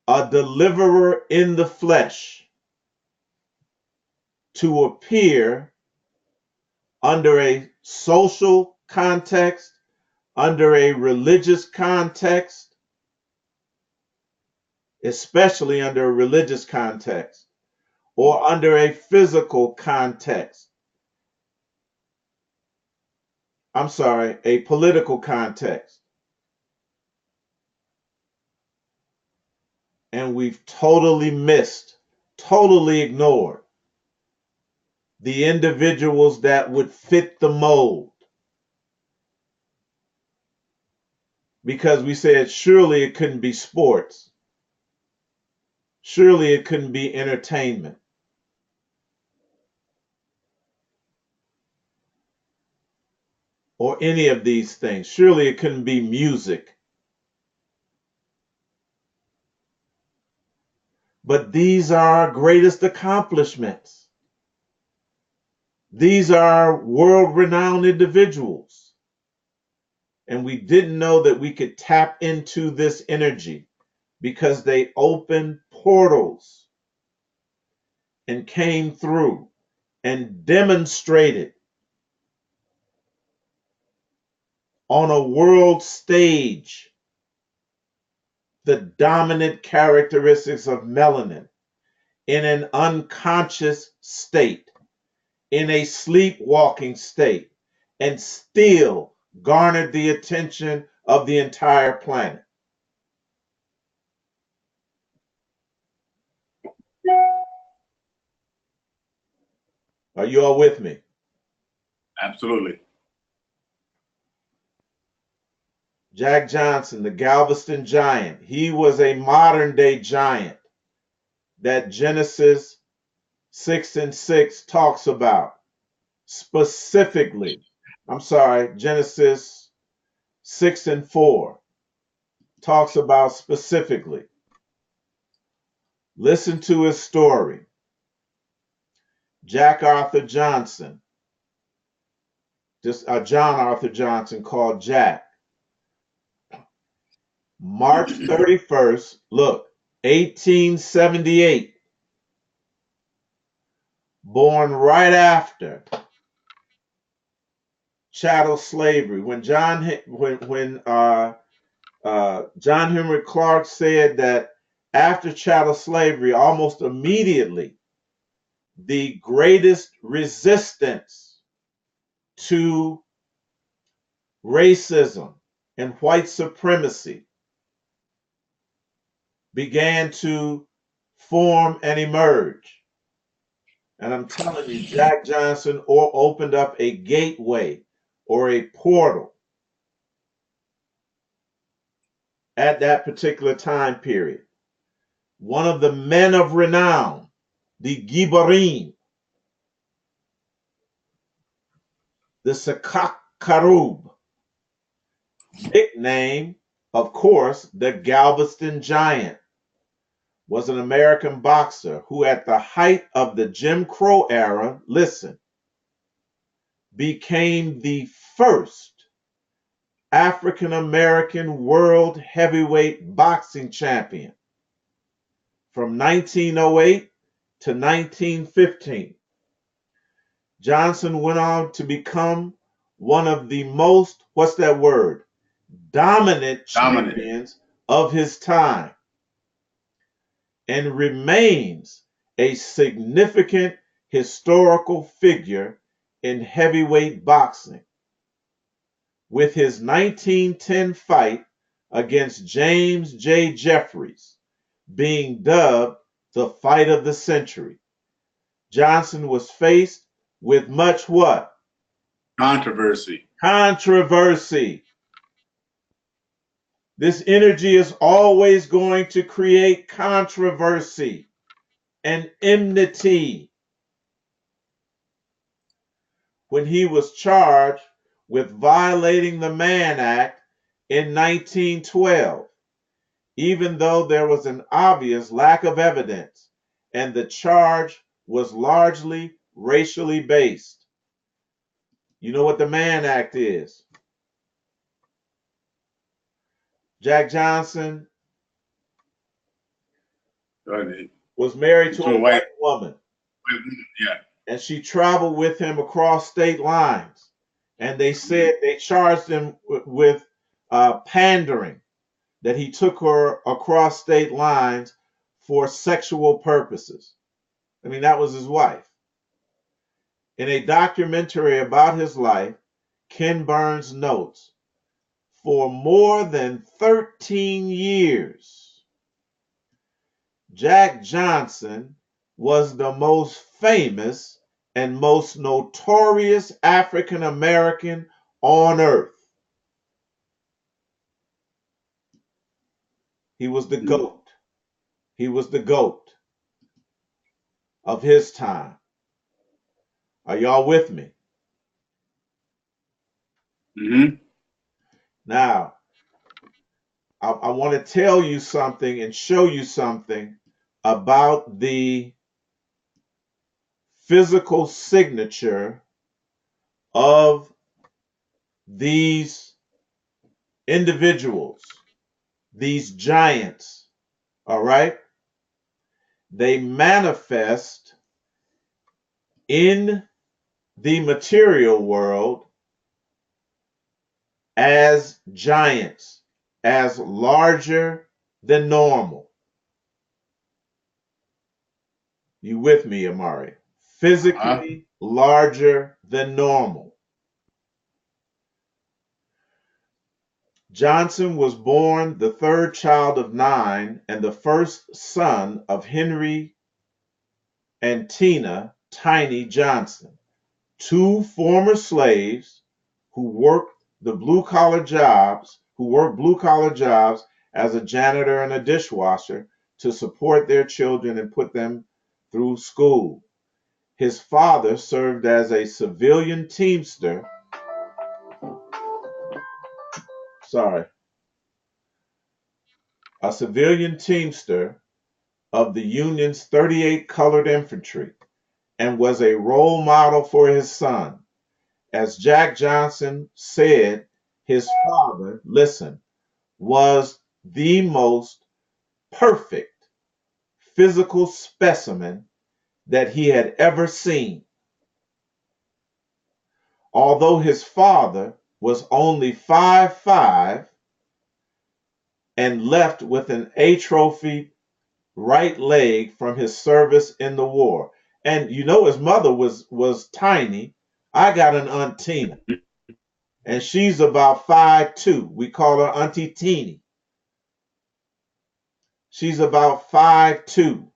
a deliverer in the flesh to appear under a social context, under a religious context, especially under a religious context, or under a physical context. I'm sorry, a political context. And we've totally missed, totally ignored the individuals that would fit the mold. Because we said, surely it couldn't be sports. Surely it couldn't be entertainment. Or any of these things. Surely it couldn't be music. But these are our greatest accomplishments. These are world-renowned individuals. And we didn't know that we could tap into this energy because they opened portals and came through and demonstrated on a world stage the dominant characteristics of melanin in an unconscious state, in a sleepwalking state, and still garnered the attention of the entire planet. Are you all with me? Absolutely. Jack Johnson, the Galveston giant, he was a modern day giant that Genesis 6:6 talks about specifically. I'm sorry, Genesis 6:4 talks about specifically. Listen to his story. Jack Arthur Johnson, just John Arthur Johnson called Jack. March 31st, look, 1878, born right after chattel slavery. When John Henry Clark said that after chattel slavery, almost immediately, the greatest resistance to racism and white supremacy began to form and emerge. And I'm telling you, Jack Johnson opened up a gateway or a portal at that particular time period. One of the men of renown, the Gibarim, the Cherub, nickname, of course, the Galveston Giant, was an American boxer who, at the height of the Jim Crow era, listen, became the first African American world heavyweight boxing champion from 1908 to 1915. Johnson went on to become one of the most, what's that word? Dominant champions of his time, and remains a significant historical figure in heavyweight boxing, with his 1910 fight against James J. Jeffries, being dubbed the fight of the century. Johnson was faced with much what? Controversy. Controversy. This energy is always going to create controversy and enmity. When he was charged with violating the Mann Act in 1912, even though there was an obvious lack of evidence and the charge was largely racially based. You know what the Mann Act is? Jack Johnson was married to a white woman. Yeah. And she traveled with him across state lines. And they said they charged him with pandering, that he took her across state lines for sexual purposes. I mean, that was his wife. In a documentary about his life, Ken Burns notes, for more than 13 years, Jack Johnson was the most famous and most notorious African American on earth. He was the GOAT. He was the GOAT of his time. Are y'all with me? Mm-hmm. Now, I want to tell you something and show you something about the physical signature of these individuals, these giants, all right? They manifest in the material world as giants, as larger than normal. You with me, Amari? Physically larger than normal. Johnson was born the third child of 9 and the first son of Henry and Tina Tiny Johnson, 2 former slaves who worked blue collar jobs as a janitor and a dishwasher to support their children and put them through school. His father served as a civilian teamster. A civilian teamster of the Union's 38 Colored Infantry and was a role model for his son. As Jack Johnson said, his father, listen, was the most perfect physical specimen that he had ever seen. Although his father was only 5'5" and left with an atrophied right leg from his service in the war. And you know his mother was tiny. I got an Aunt Tina, and she's about 5'2". We call her Auntie Teeny. She's about 5'2".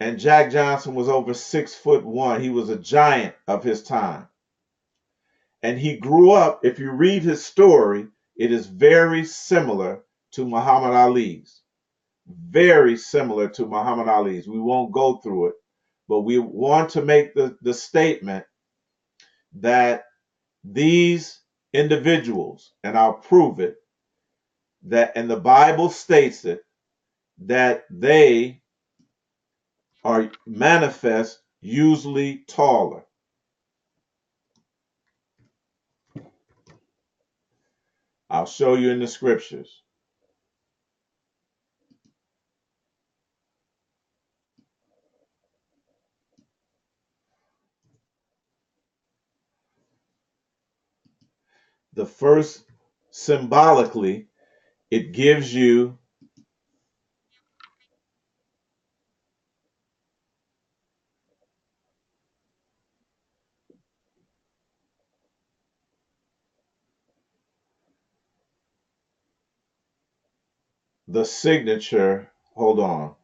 And Jack Johnson was over 6'1". He was a giant of his time. And he grew up, if you read his story, it is very similar to Muhammad Ali's. Very similar to Muhammad Ali's. We won't go through it, but we want to make the statement that these individuals, and I'll prove it, that, and the Bible states it, that they are manifest usually taller. I'll show you in the scriptures. The first, symbolically, it gives you the signature. Hold on.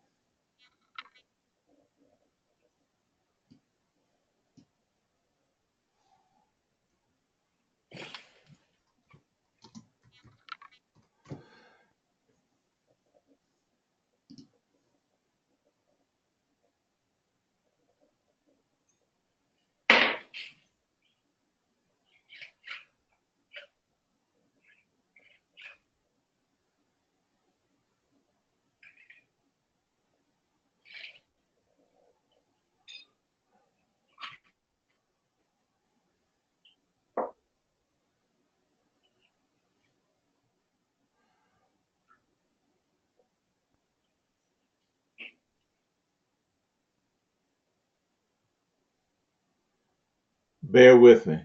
Bear with me.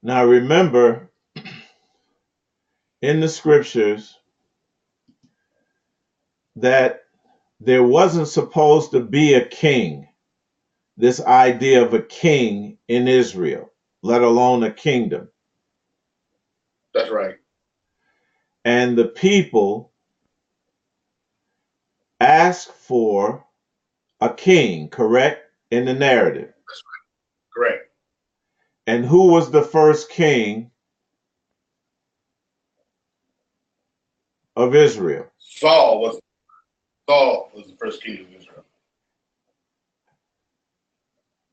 Now remember, in the scriptures, that there wasn't supposed to be a king, this idea of a king in Israel, let alone a kingdom. That's right. And the people asked for a king, correct? In the narrative. Correct. And who was the first king of Israel? Saul was the first king of Israel.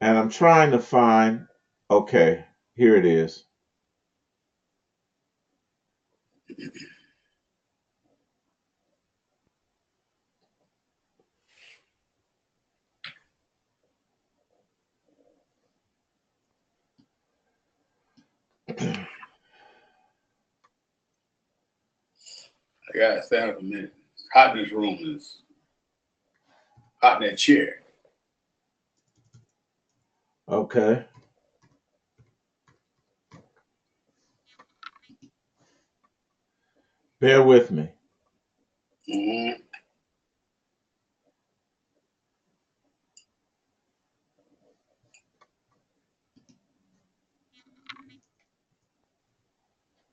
And I'm trying to find, okay, here it is. I gotta stand up a minute. It's hot in this room. It's hot in that chair. Okay. Bear with me. Mm-hmm.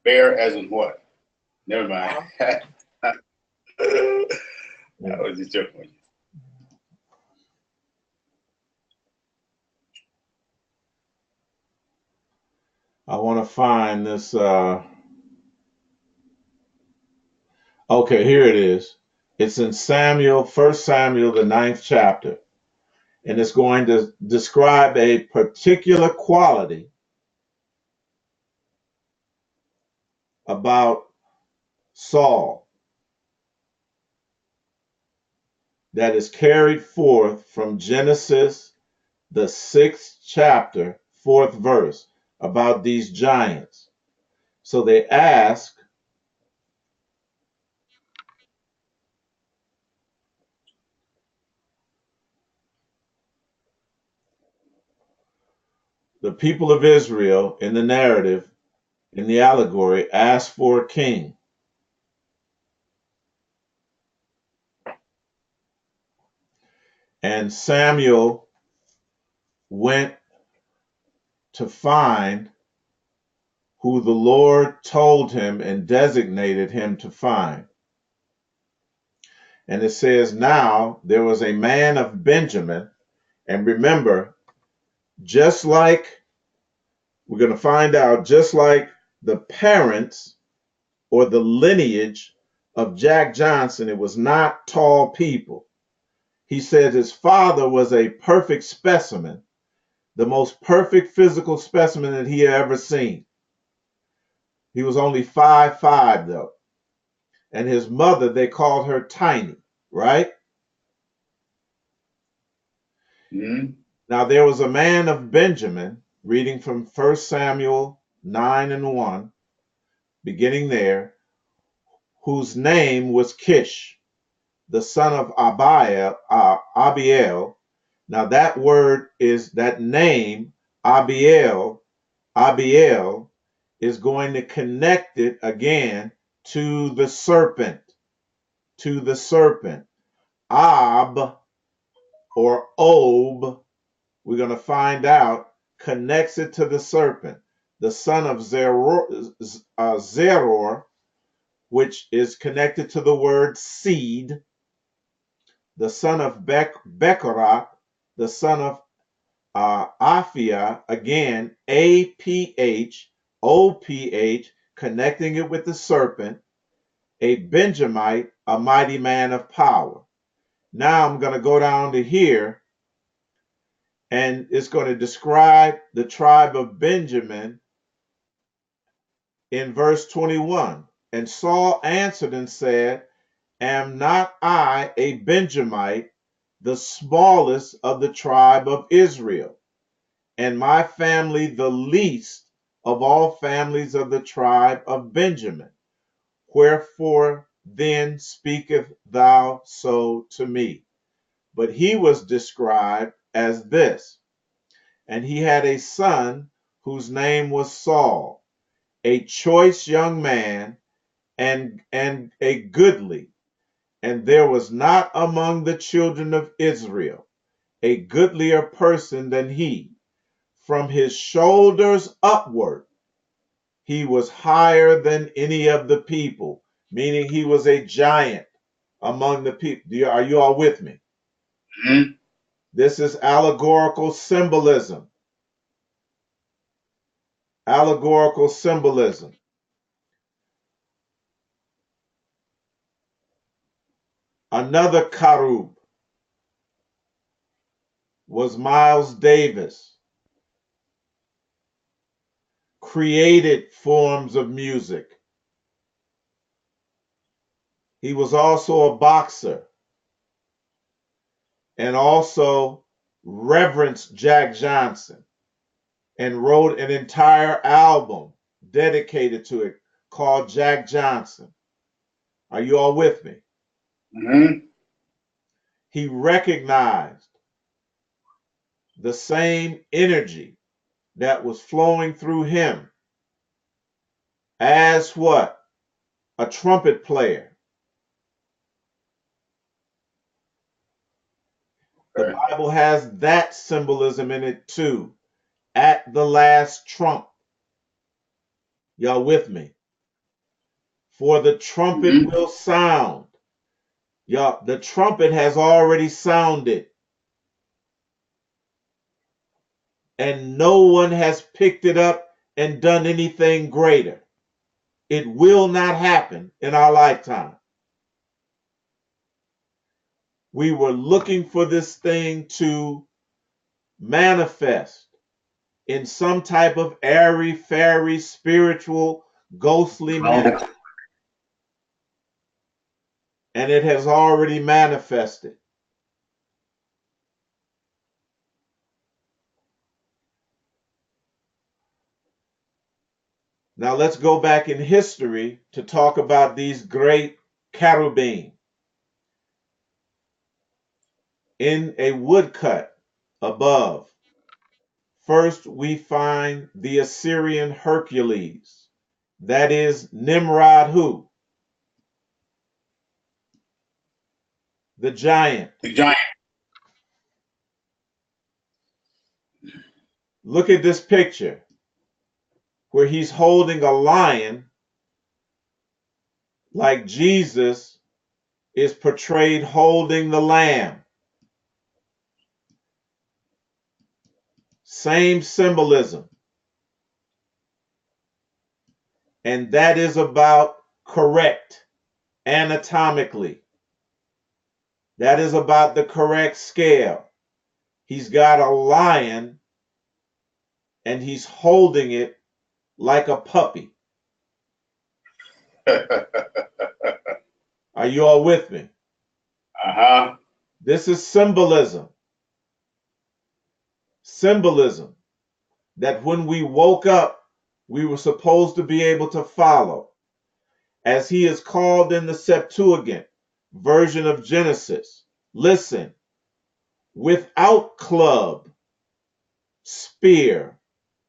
Bear as in what? Never mind. I was just joking with you. I want to find this. Okay, here it is. It's in Samuel, 1 Samuel, the 9th chapter. And it's going to describe a particular quality about Saul that is carried forth from Genesis, the 6th chapter, 4th verse, about these giants. So they ask, the people of Israel in the narrative, in the allegory, ask for a king. And Samuel went to find who the Lord told him and designated him to find. And it says, now there was a man of Benjamin. And remember, just like we're going to find out, just like the parents or the lineage of Jack Johnson, it was not tall people. He said his father was a perfect specimen, the most perfect physical specimen that he had ever seen. He was only 5'5" though. And his mother, they called her Tiny, right? Mm-hmm. Now there was a man of Benjamin, reading from 1 Samuel 9:1, beginning there, whose name was Kish, the son of Abiel. Now that word is, that name, Abiel, is going to connect it again to the serpent, Ab or Ob, we're going to find out, connects it to the serpent. The son of Zeror, which is connected to the word seed. The son of Bekorat, the son of Aphia, again, APH, OPH, connecting it with the serpent. A Benjamite, a mighty man of power. Now I'm going to go down to here, and it's going to describe the tribe of Benjamin in verse 21. And Saul answered and said, Am not I a Benjamite, the smallest of the tribe of Israel, and my family the least of all families of the tribe of Benjamin? Wherefore then speaketh thou so to me? But he was described as this, and he had a son whose name was Saul, a choice young man and a goodly, and there was not among the children of Israel a goodlier person than he. From his shoulders upward, he was higher than any of the people, meaning he was a giant among the people. Are you all with me? Mm-hmm. This is allegorical symbolism. Allegorical symbolism. Another Cherub was Miles Davis. Created forms of music. He was also a boxer and also reverenced Jack Johnson and wrote an entire album dedicated to it called Jack Johnson. Are you all with me? Mm-hmm. He recognized the same energy that was flowing through him as what? A trumpet player. The Right. Bible has that symbolism in it too. At the last trump. Y'all with me? For the trumpet Mm-hmm. will sound. Y'all, the trumpet has already sounded, and no one has picked it up and done anything greater. It will not happen in our lifetime. We were looking for this thing to manifest in some type of airy, fairy, spiritual, ghostly manner. And it has already manifested. Now let's go back in history to talk about these great cherubim. In a woodcut above, first we find the Assyrian Hercules. That is Nimrod who? The giant. The giant. Look at this picture where he's holding a lion like Jesus is portrayed holding the lamb. Same symbolism. And that is about correct anatomically. That is about the correct scale. He's got a lion and he's holding it like a puppy. Are you all with me? Uh-huh. This is symbolism. Symbolism that when we woke up, we were supposed to be able to follow. As he is called in the Septuagint version of Genesis. Listen, without club, spear,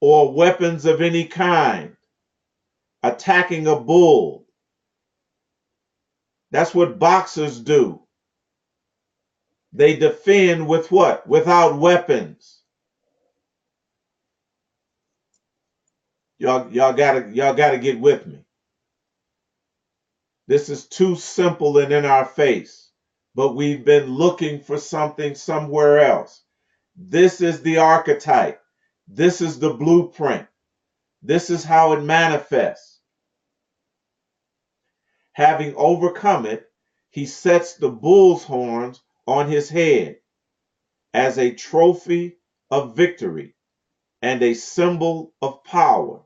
or weapons of any kind, attacking a bull. That's what boxers do. they defend with what? Without weapons. Y'all gotta get with me. This is too simple and in our face, but we've been looking for something somewhere else. This is the archetype. This is the blueprint. This is how it manifests. Having overcome it, he sets the bull's horns on his head as a trophy of victory and a symbol of power.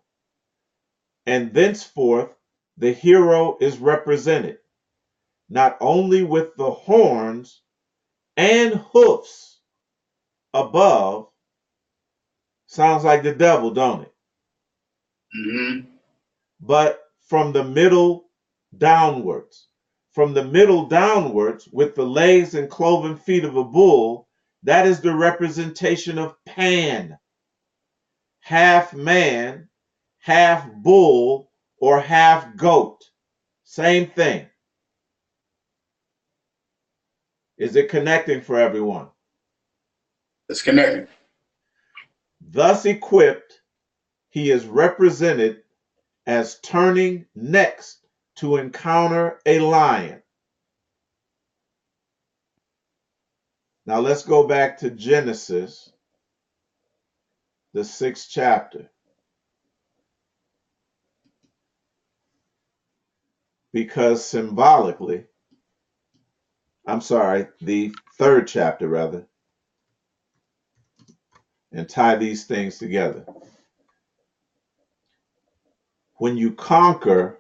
And thenceforth, the hero is represented not only with the horns and hoofs above. Sounds like the devil, don't it? Mm-hmm. But from the middle downwards. From the middle downwards, with the legs and cloven feet of a bull, that is the representation of Pan, half man, half bull, or half goat. Same thing. Is it connecting for everyone? It's connected. Thus equipped, he is represented as turning next to encounter a lion. Now let's go back to Genesis, the 6th chapter. Because symbolically, the 3rd chapter rather, and tie these things together. When you conquer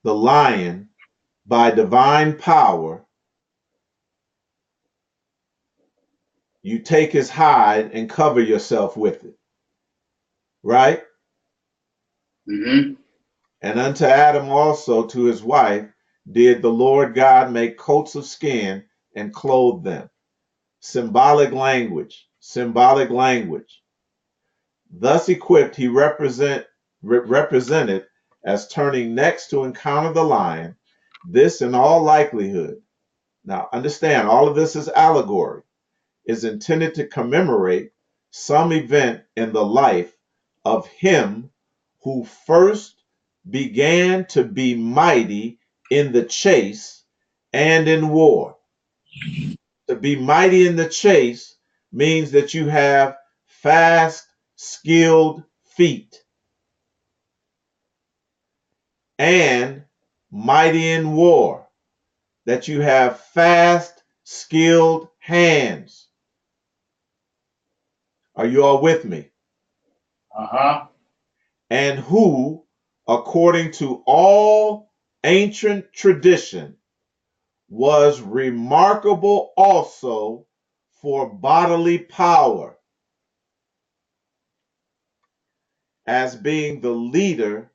the lion by divine power, you take his hide and cover yourself with it, right? Mm-hmm. And unto Adam also, to his wife, did the Lord God make coats of skin and clothe them. Symbolic language, symbolic language. Thus equipped, he represented as turning next to encounter the lion. This, in all likelihood, now understand, all of this is allegory, is intended to commemorate some event in the life of him who first began to be mighty in the chase and in war. To be mighty in the chase means that you have fast, skilled feet, and mighty in war, that you have fast, skilled hands. Are you all with me? Uh-huh. And who, according to all ancient tradition, was remarkable also for bodily power, as being the leader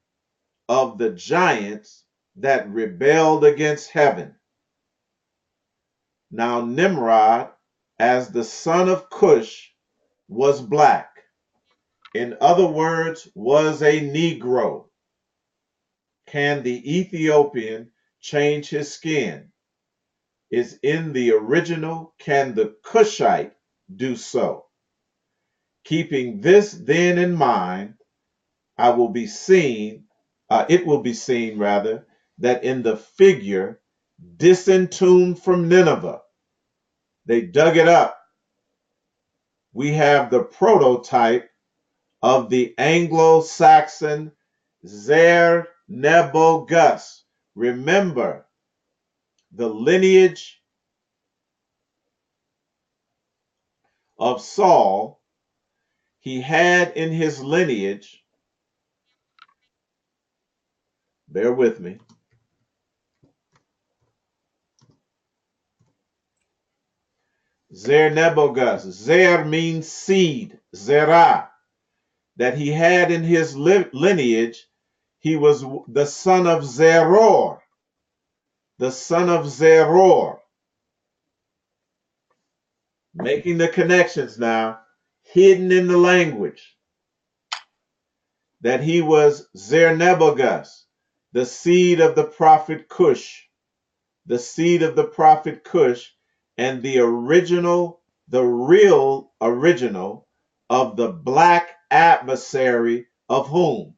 of the giants that rebelled against heaven. Now Nimrod, as the son of Cush, was black. In other words, was a Negro. Can the Ethiopian change his skin? Is in the original, can the Cushite do so? Keeping this then in mind, it will be seen rather, that in the figure disentombed from Nineveh, they dug it up. We have the prototype of the Anglo-Saxon Zer-Nebo-Gus. Remember, the lineage of Saul, he had in his lineage, bear with me, Zer-Nebo-Gus. Zer means seed, Zerah. That he had in his lineage, he was the son of Zeror. The son of Zeror. Making the connections now, hidden in the language. That he was Zer-Nebo-Gus, the seed of the prophet Cush. The seed of the prophet Cush, and the real original of the black adversary of whom?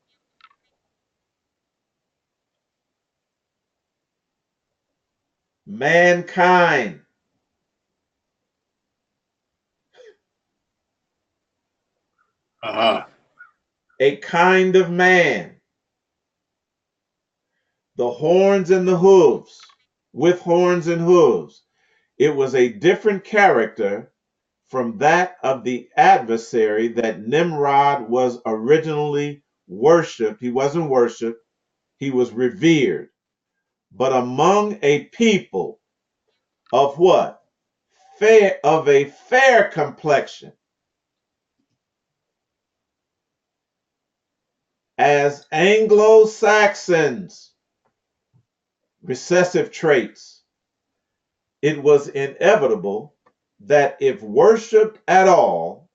Mankind. Uh-huh. A kind of man. The horns and the hooves, with horns and hooves. It was a different character from that of the adversary that Nimrod was originally worshipped. He wasn't worshipped, he was revered. But among a people of what? Of a fair complexion, as Anglo-Saxons, recessive traits, it was inevitable that if worshipped at all,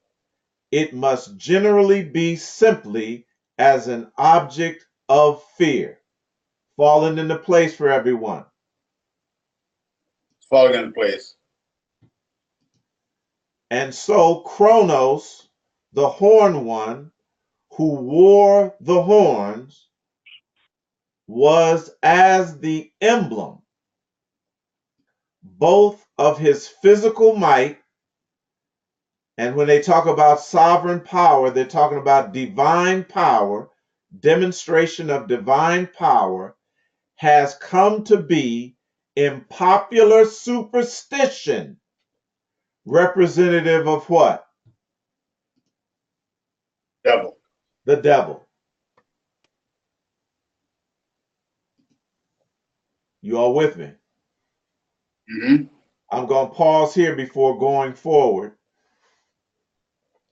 it must generally be simply as an object of fear, falling into place for everyone. Falling into place. And so Kronos, the horn one, who wore the horns, was as the emblem both of his physical might, and when they talk about sovereign power, they're talking about divine power, demonstration of divine power, has come to be in popular superstition representative of what? Devil. The devil. You all with me? Mm-hmm. I'm going to pause here before going forward,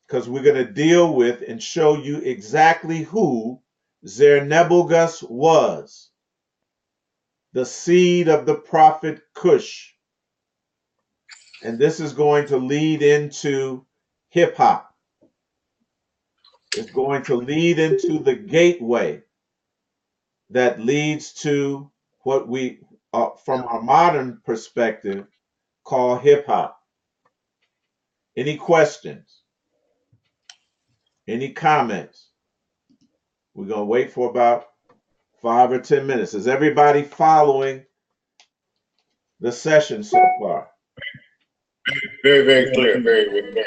because we're going to deal with and show you exactly who Zer-Nebugus was, the seed of the prophet Cush. And this is going to lead into hip-hop. It's going to lead into the gateway that leads to what we, from our modern perspective, call hip-hop. Any questions? Any comments? We're going to wait for about 5 or 10 minutes. Is everybody following the session so far? Very, very clear. Very, very, very.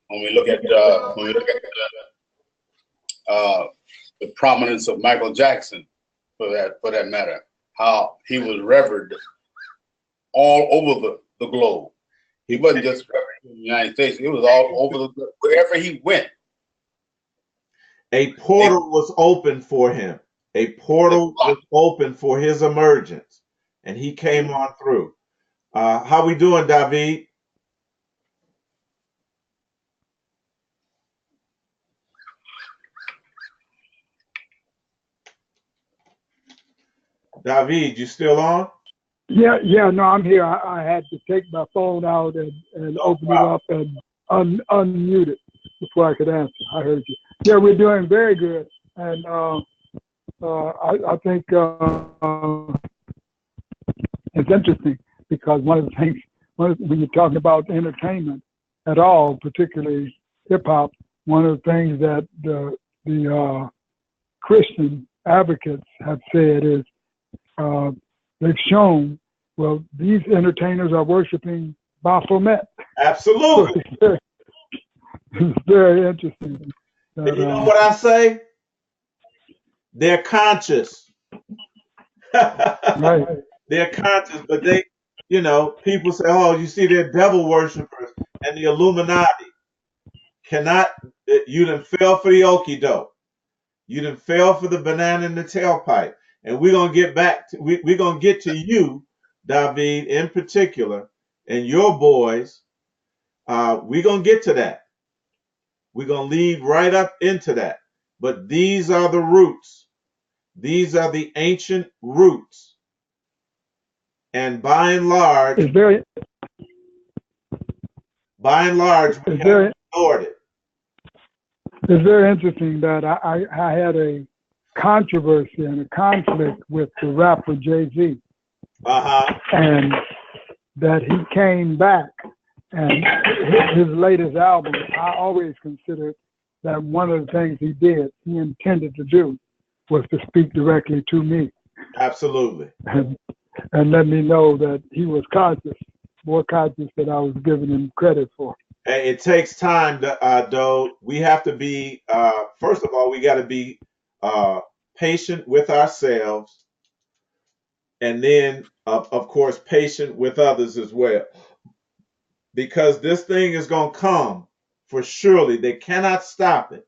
When we look at the prominence of Michael Jackson, for that matter, how he was revered all over the globe. He wasn't just revered in the United States; it was all over the globe. Wherever he went, a portal was open for him. A portal was open for his emergence, and he came on through. How we doing, David? David, you still on? Yeah, no, I'm here. I had to take my phone out and open it up and unmute it before I could answer. I heard you. Yeah, we're doing very good. And I think it's interesting because one of the things, when you're talking about entertainment at all, particularly hip-hop, one of the things that the Christian advocates have said is they've shown, well, these entertainers are worshiping Baphomet. Absolutely. So it's very interesting. That, and you know what I say? They're conscious. Right. They're conscious, but they, people say, oh, you see, they're devil worshipers and the Illuminati. You done fell for the okie doke. You done fell for the banana in the tailpipe. And we're going to get back to, we're going to get to you, David, in particular, and your boys. We're going to get to that. We're going to lead right up into that. But these are the roots. These are the ancient roots. And by and large, we have ignored it. It's very interesting that I had a controversy and a conflict with the rapper Jay-Z. Uh-huh. And that he came back, and his latest album, I always considered that one of the things he intended to do, was to speak directly to me. Absolutely. And let me know that he was conscious, more conscious than I was giving him credit for. Hey, it takes time, though. We have to be, first of all, we got to be patient with ourselves, and then, of course, patient with others as well. Because this thing is going to come for surely. They cannot stop it.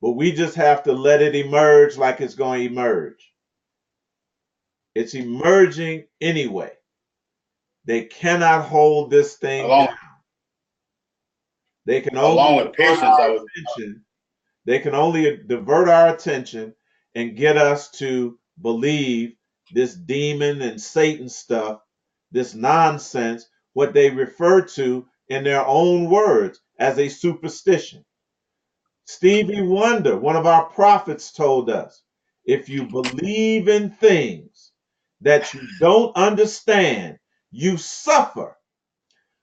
But we just have to let it emerge like it's going to emerge. It's emerging anyway. They cannot hold this thing down. They can only along with patience, They can only divert our attention and get us to believe this demon and Satan stuff, this nonsense, what they refer to in their own words as a superstition. Stevie Wonder, one of our prophets, told us, if you believe in things that you don't understand, you suffer.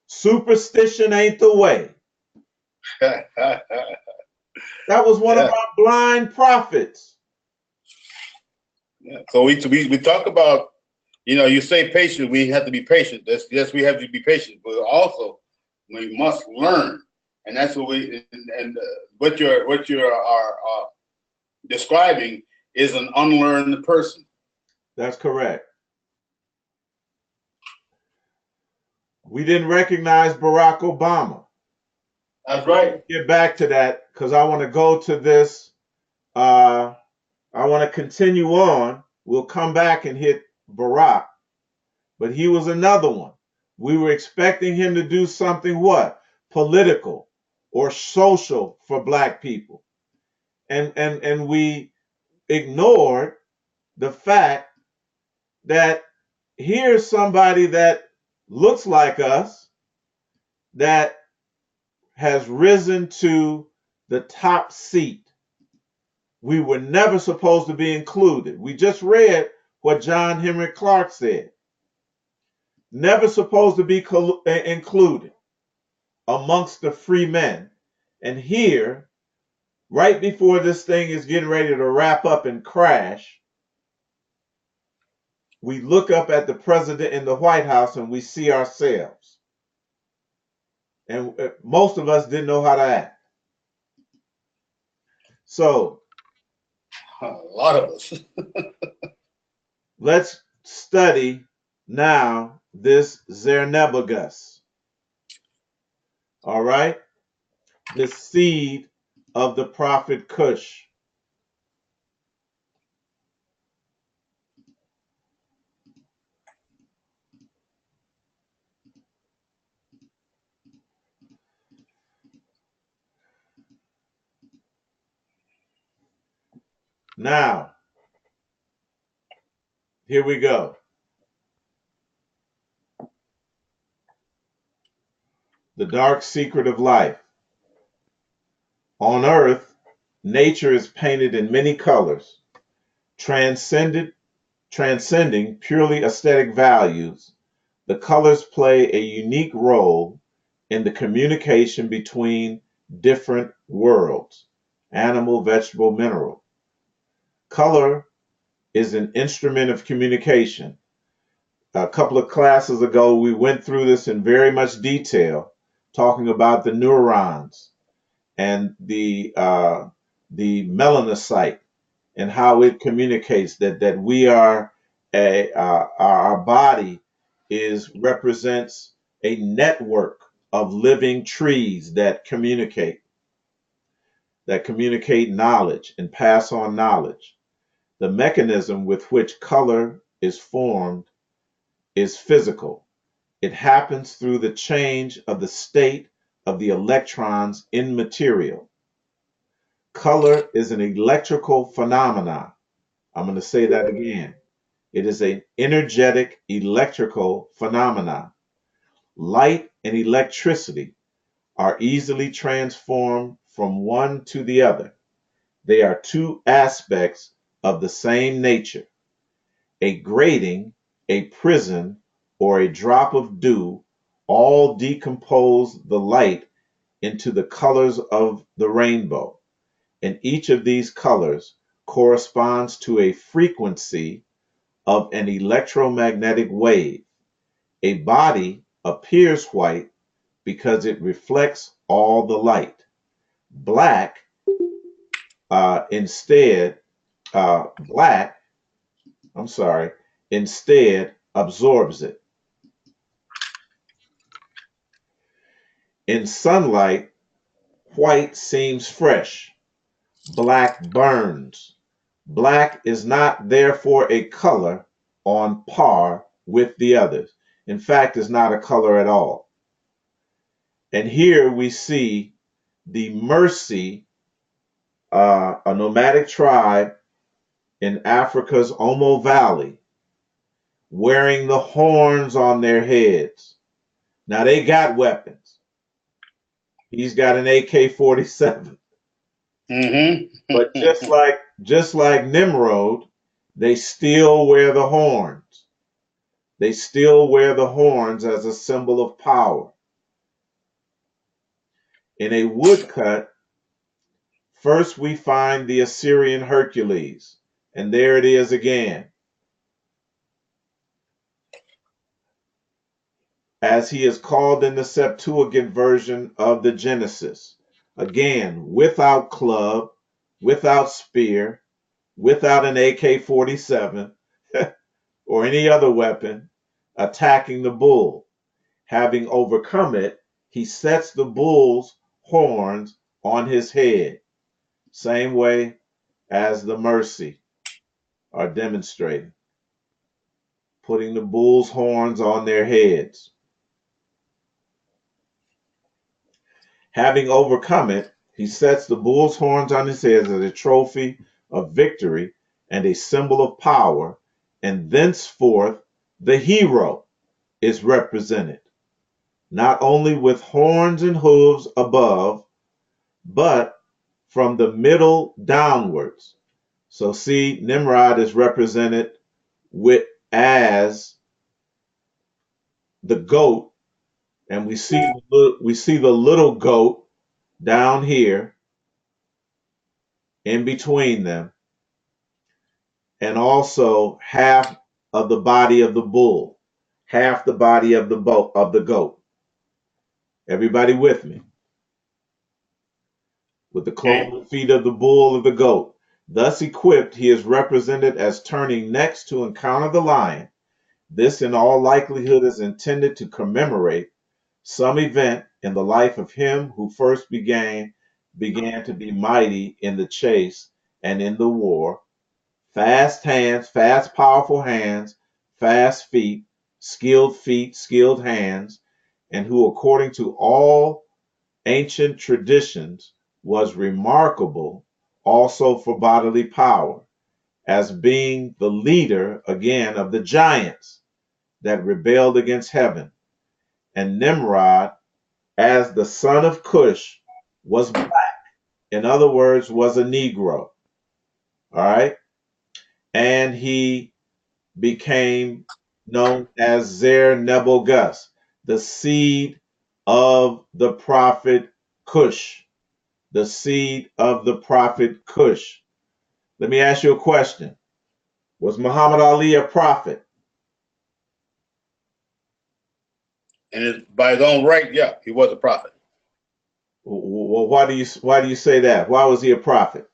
Superstition ain't the way. That was one of our blind prophets. Yeah. So we talk about, you say patient, we have to be patient. Yes, we have to be patient, but also we must learn, and that's what what you're describing is an unlearned person. That's correct. We didn't recognize Barack Obama. That's right. Get back to that because I want to go to this. I want to continue on. We'll come back and hit Barack, but he was another one. We were expecting him to do something what? Political or social for black people. And we ignored the fact that here's somebody that looks like us that has risen to the top seat. We were never supposed to be included. We just read what John Henry Clark said. Never supposed to be included amongst the free men. And here, right before this thing is getting ready to wrap up and crash, we look up at the president in the White House and we see ourselves. And most of us didn't know how to act. So, a lot of us. let's study now this Zernebagus. All right? The seed of the prophet Cush. Now, here we go. The dark secret of life. On earth, nature is painted in many colors, transcending purely aesthetic values. The colors play a unique role in the communication between different worlds, animal, vegetable, mineral. Color is an instrument of communication. A couple of classes ago, we went through this in very much detail, talking about the neurons and the melanocyte and how it communicates that we are our body represents a network of living trees that communicate knowledge and pass on knowledge. The mechanism with which color is formed is physical. It happens through the change of the state of the electrons in material. Color is an electrical phenomenon. I'm going to say that again. It is an energetic electrical phenomenon. Light and electricity are easily transformed from one to the other. They are two aspects of the same nature, a grating, a prison, or a drop of dew all decompose the light into the colors of the rainbow, and each of these colors corresponds to a frequency of an electromagnetic wave. A body appears white because it reflects all the light. Black, instead, black, instead absorbs it. In sunlight, white seems fresh. Black burns. Black is not therefore a color on par with the others. In fact, it's not a color at all. And here we see the Mercy, a nomadic tribe in Africa's Omo Valley, wearing the horns on their heads. Now they got weapons. He's got an AK-47. But just like Nimrod, they still wear the horns. They still wear the horns as a symbol of power. In a woodcut, first we find the Assyrian Hercules, and there it is again. As he is called in the Septuagint version of the Genesis. Again, without club, without spear, without an AK-47 or any other weapon, attacking the bull. Having overcome it, he sets the bull's horns on his head, same way as the Mercy are demonstrating, putting the bull's horns on their heads. Having overcome it, he sets the bull's horns on his head as a trophy of victory and a symbol of power, and thenceforth the hero is represented, not only with horns and hooves above, but from the middle downwards. So see, Nimrod is represented as the goat, and we see the little goat down here in between them, and also half of the body of the bull, half the body of the goat. Everybody with me? With the cloven feet of the bull of the goat. Thus equipped, he is represented as turning next to encounter the lion. This, in all likelihood, is intended to commemorate some event in the life of him who first began to be mighty in the chase and in the war. Fast hands, fast, powerful hands, fast feet, skilled hands, and who, according to all ancient traditions, was remarkable also for bodily power, as being the leader again of the giants that rebelled against heaven. And Nimrod, as the son of Cush, was black. In other words, was a Negro. All right. And he became known as Zer-Nebogus, the seed of the prophet Cush. The seed of the prophet Cush. Let me ask you a question. Was Muhammad Ali a prophet? And by his own right, yeah, he was a prophet. Well, why do you say that? Why was he a prophet?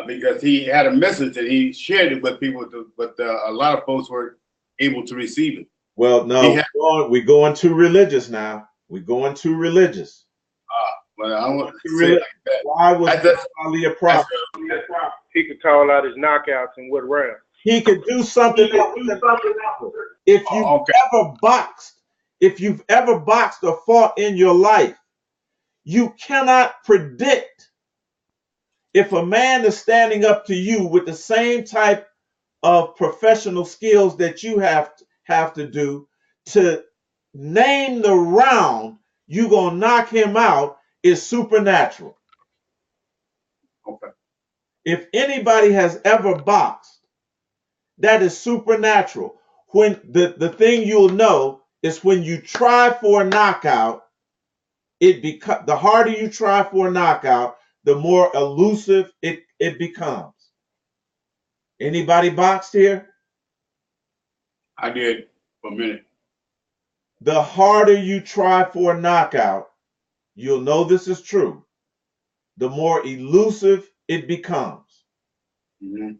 Because he had a message and he shared it with people, but a lot of folks were able to receive it. Well, no, we're going too religious now. We're going too religious. Well, I don't want to say it like that. Why was Ali a prophet? He could call out his knockouts and what round. He could do something else. If you've ever boxed or fought in your life, you cannot predict if a man is standing up to you with the same type of professional skills that you have to do to name the round you're going to knock him out is supernatural. Okay. If anybody has ever boxed, that is supernatural. when the thing you'll know is when you try for a knockout, the harder you try for a knockout, the more elusive it becomes. Anybody boxed here? I did for a minute. The harder you try for a knockout, you'll know this is true, the more elusive it becomes. Mm-hmm.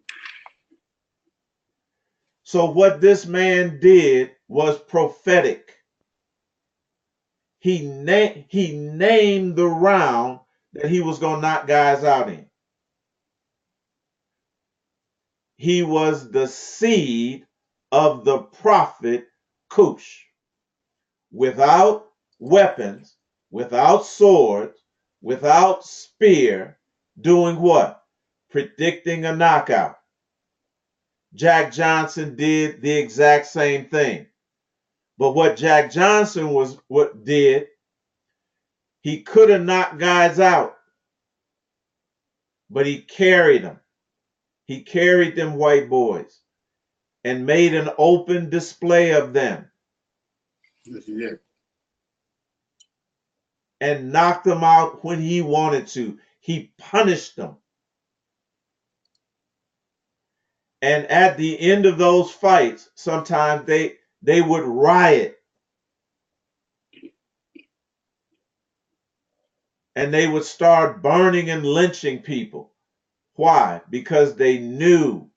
So what this man did was prophetic. He named the round that he was going to knock guys out in. He was the seed of the prophet Cush. Without weapons, without swords, without spear, doing what? Predicting a knockout. Jack Johnson did the exact same thing. But what Jack Johnson did, he could have knocked guys out, but he carried them. He carried them white boys and made an open display of them. Yes, he did. And knocked them out when he wanted to. He punished them. And at the end of those fights, sometimes they would riot. And they would start burning and lynching people. Why? Because they knew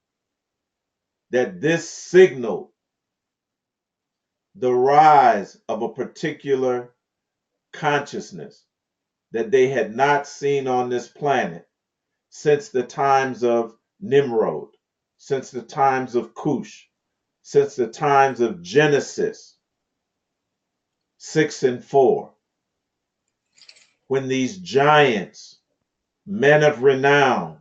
that this signaled the rise of a particular consciousness that they had not seen on this planet since the times of Nimrod, since the times of Cush, since the times of Genesis 6 and 4, when these giants, men of renown,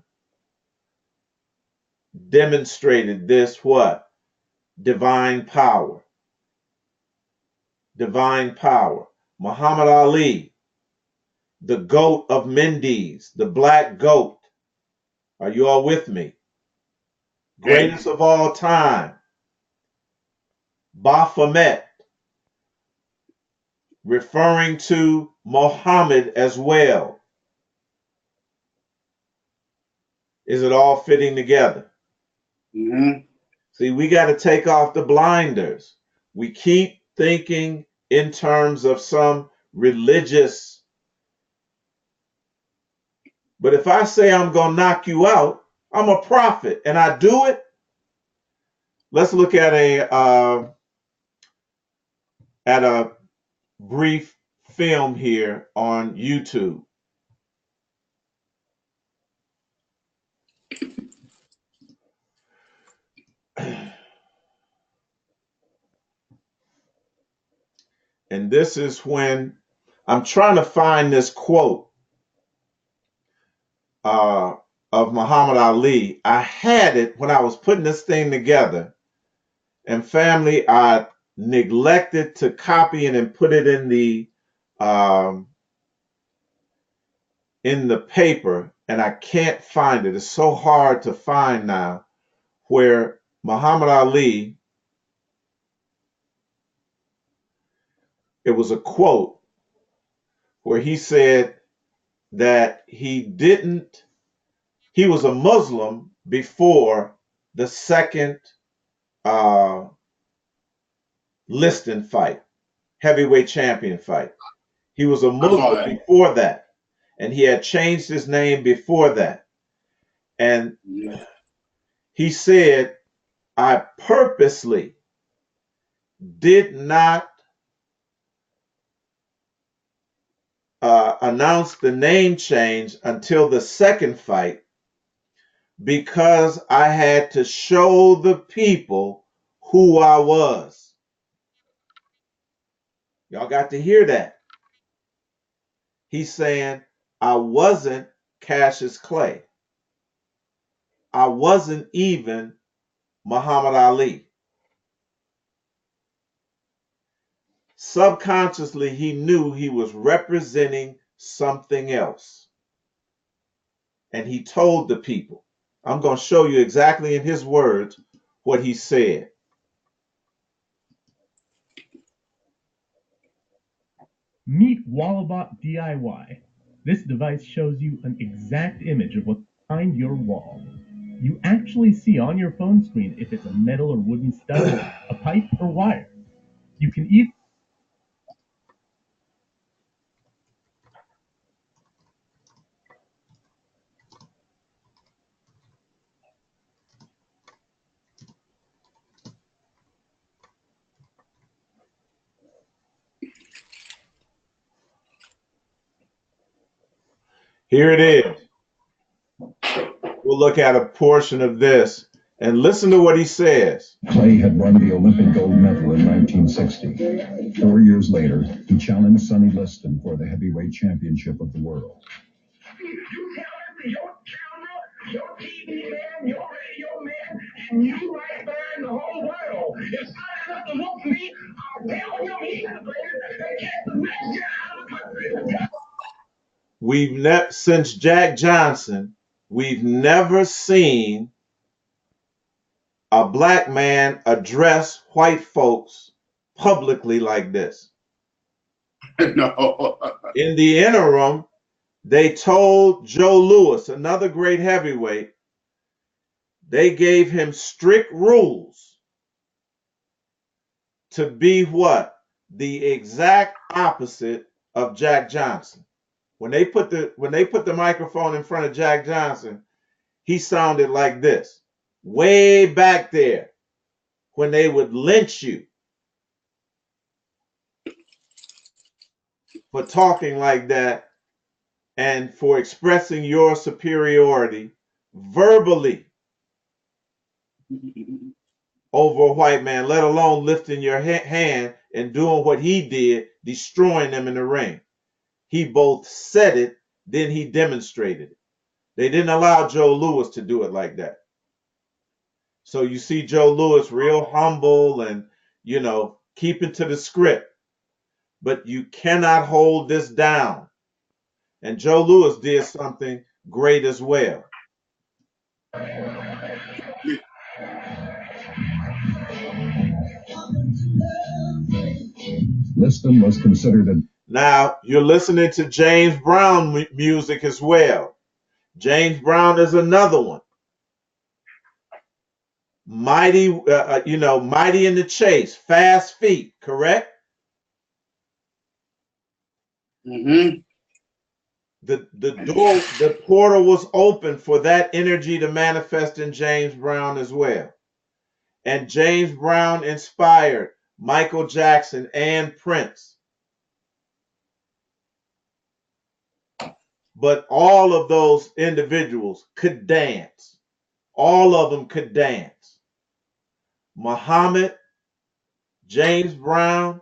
demonstrated this what? Divine power. Divine power. Muhammad Ali, the goat of Mendes, the black goat. Are you all with me? Greatest of all time. Baphomet, referring to Muhammad as well. Is it all fitting together? Mm-hmm. See, we got to take off the blinders. We keep thinking in terms of some religious. But if I say I'm going to knock you out, I'm a prophet and I do it. Let's look at a brief film here on YouTube. And this is when I'm trying to find this quote of Muhammad Ali. I had it when I was putting this thing together. And family, I neglected to copy it and put it in the paper, and I can't find it. It's so hard to find now, where Muhammad Ali, it was a quote where he said that he was a Muslim before the second listing fight, heavyweight champion fight. He was a Muslim before that, and he had changed his name before that. And he said, I purposely did not announce the name change until the second fight because I had to show the people who I was. Y'all got to hear that. He's saying, I wasn't Cassius Clay. I wasn't even Muhammad Ali. Subconsciously, he knew he was representing something else. And he told the people, I'm going to show you exactly in his words what he said. Meet Wallabot DIY. This device shows you an exact image of what's behind your wall. You actually see on your phone screen if it's a metal or wooden stud, a pipe, or wire. You can even Here it is. We'll look at a portion of this and listen to what he says. Clay had won the Olympic gold medal in 1960. 4 years later, he challenged Sonny Liston for the heavyweight championship of the world. You tell us your camera, your TV man, your radio man, and you right there in the whole world. If somebody doesn't look me, I'll tell him he's the greatest and get the next guy out of the country. Since Jack Johnson, we've never seen a black man address white folks publicly like this. No. In the interim, they told Joe Louis, another great heavyweight, they gave him strict rules to be what? The exact opposite of Jack Johnson. When they put the microphone in front of Jack Johnson, he sounded like this. Way back there, when they would lynch you for talking like that and for expressing your superiority verbally over a white man, let alone lifting your hand and doing what he did, destroying them in the ring. He both said it, then he demonstrated it. They didn't allow Joe Louis to do it like that. So you see Joe Louis real humble and, keeping to the script. But you cannot hold this down. And Joe Louis did something great as well. Liston was considered a... Now, you're listening to James Brown music as well. James Brown is another one. Mighty, mighty in the chase, fast feet, correct? Mm-hmm. The portal was open for that energy to manifest in James Brown as well. And James Brown inspired Michael Jackson and Prince. But all of those individuals could dance. All of them could dance. Muhammad, James Brown,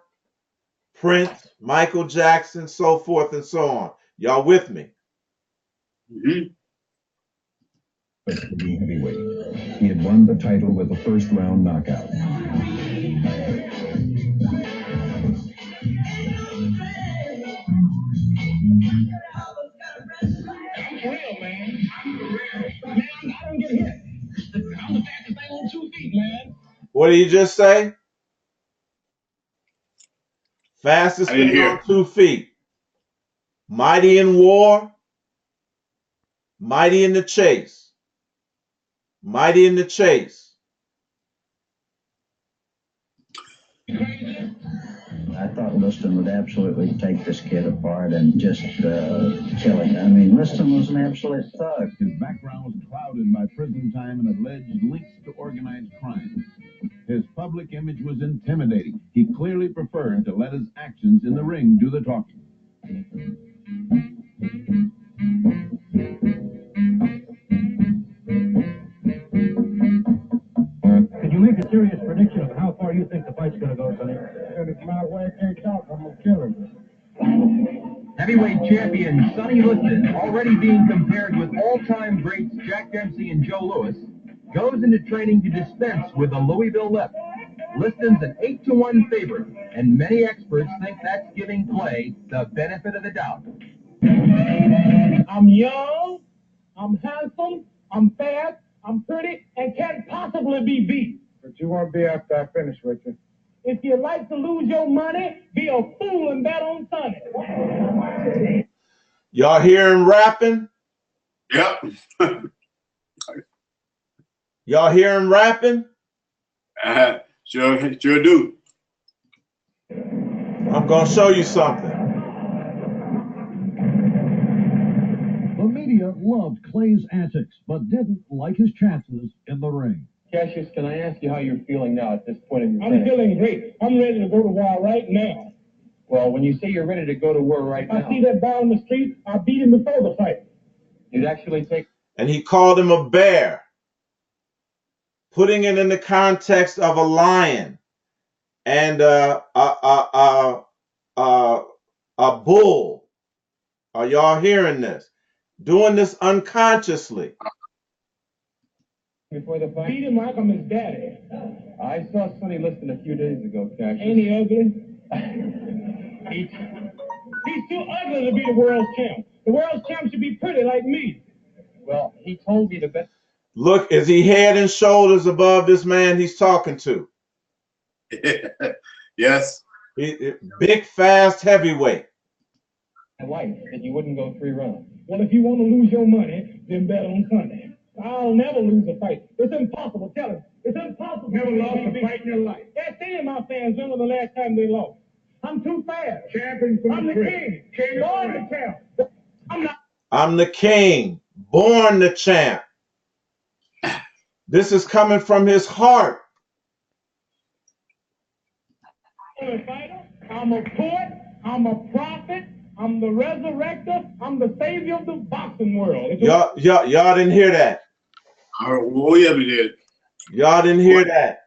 Prince, Michael Jackson, so forth and so on. Y'all with me? Mm-hmm. Heavyweight. He had won the title with a first round knockout. Real, man. I'm real. Man, I don't get hit. I'm the fastest thing on 2 feet, man. What did you just say? Fastest thing on 2 feet. Mighty in war. Mighty in the chase. Mighty in the chase. I thought Liston would absolutely take this kid apart and just kill him. I mean, Liston was an absolute thug. His background was clouded by prison time and alleged links to organized crime. His public image was intimidating. He clearly preferred to let his actions in the ring do the talking. Could you make a serious prediction of how far you think the fight's going to go, Sonny? If my way can't talk, I'm going to kill him. Heavyweight champion Sonny Liston, already being compared with all-time greats Jack Dempsey and Joe Louis, goes into training to dispense with the Louisville left. Liston's an 8-1 favorite, and many experts think that's giving Clay the benefit of the doubt. I'm young, I'm handsome, I'm fast, I'm pretty, and can't possibly be beat. But you won't be after I finish with you. If you like to lose your money, be a fool and bet on Sunday. Y'all hear him rapping? Yep. Y'all hear him rapping? Sure do. I'm going to show you something. The media loved Clay's antics, but didn't like his chances in the ring. Cassius, can I ask you how you're feeling now at this point in your I'm training? feeling great. I'm ready to go to war right now. Well, when you say you're ready to go to war right now, I see that guy on the street. I beat him before the fight. you'd actually take... And he called him a bear, putting it in the context of a lion and a bull. Are y'all hearing this? Doing this unconsciously. Before the fight? Beat him like I'm his daddy. I saw Sonny Liston a few days ago, Cassius. Ain't he ugly? He's too ugly to be the world champ. The world champ should be pretty like me. Well, he told me to bet. Look, is he head and shoulders above this man he's talking to? Yes. Big, fast, heavyweight. Life that you wouldn't go 3 rounds. Well, if you want to lose your money, then bet on Sunday. I'll never lose a fight. It's impossible. Tell him. It's impossible. Never lost a fight in your life. Ask any of my fans when was the last time they lost. I'm too fast. Champion from I'm the king. Born the champ. I'm the king. Born the champ. This is coming from his heart. I'm a fighter. I'm a poet. I'm a prophet. I'm the resurrector. I'm the savior of the boxing world. Y'all didn't hear that. Oh, yeah, we did. Y'all didn't hear that.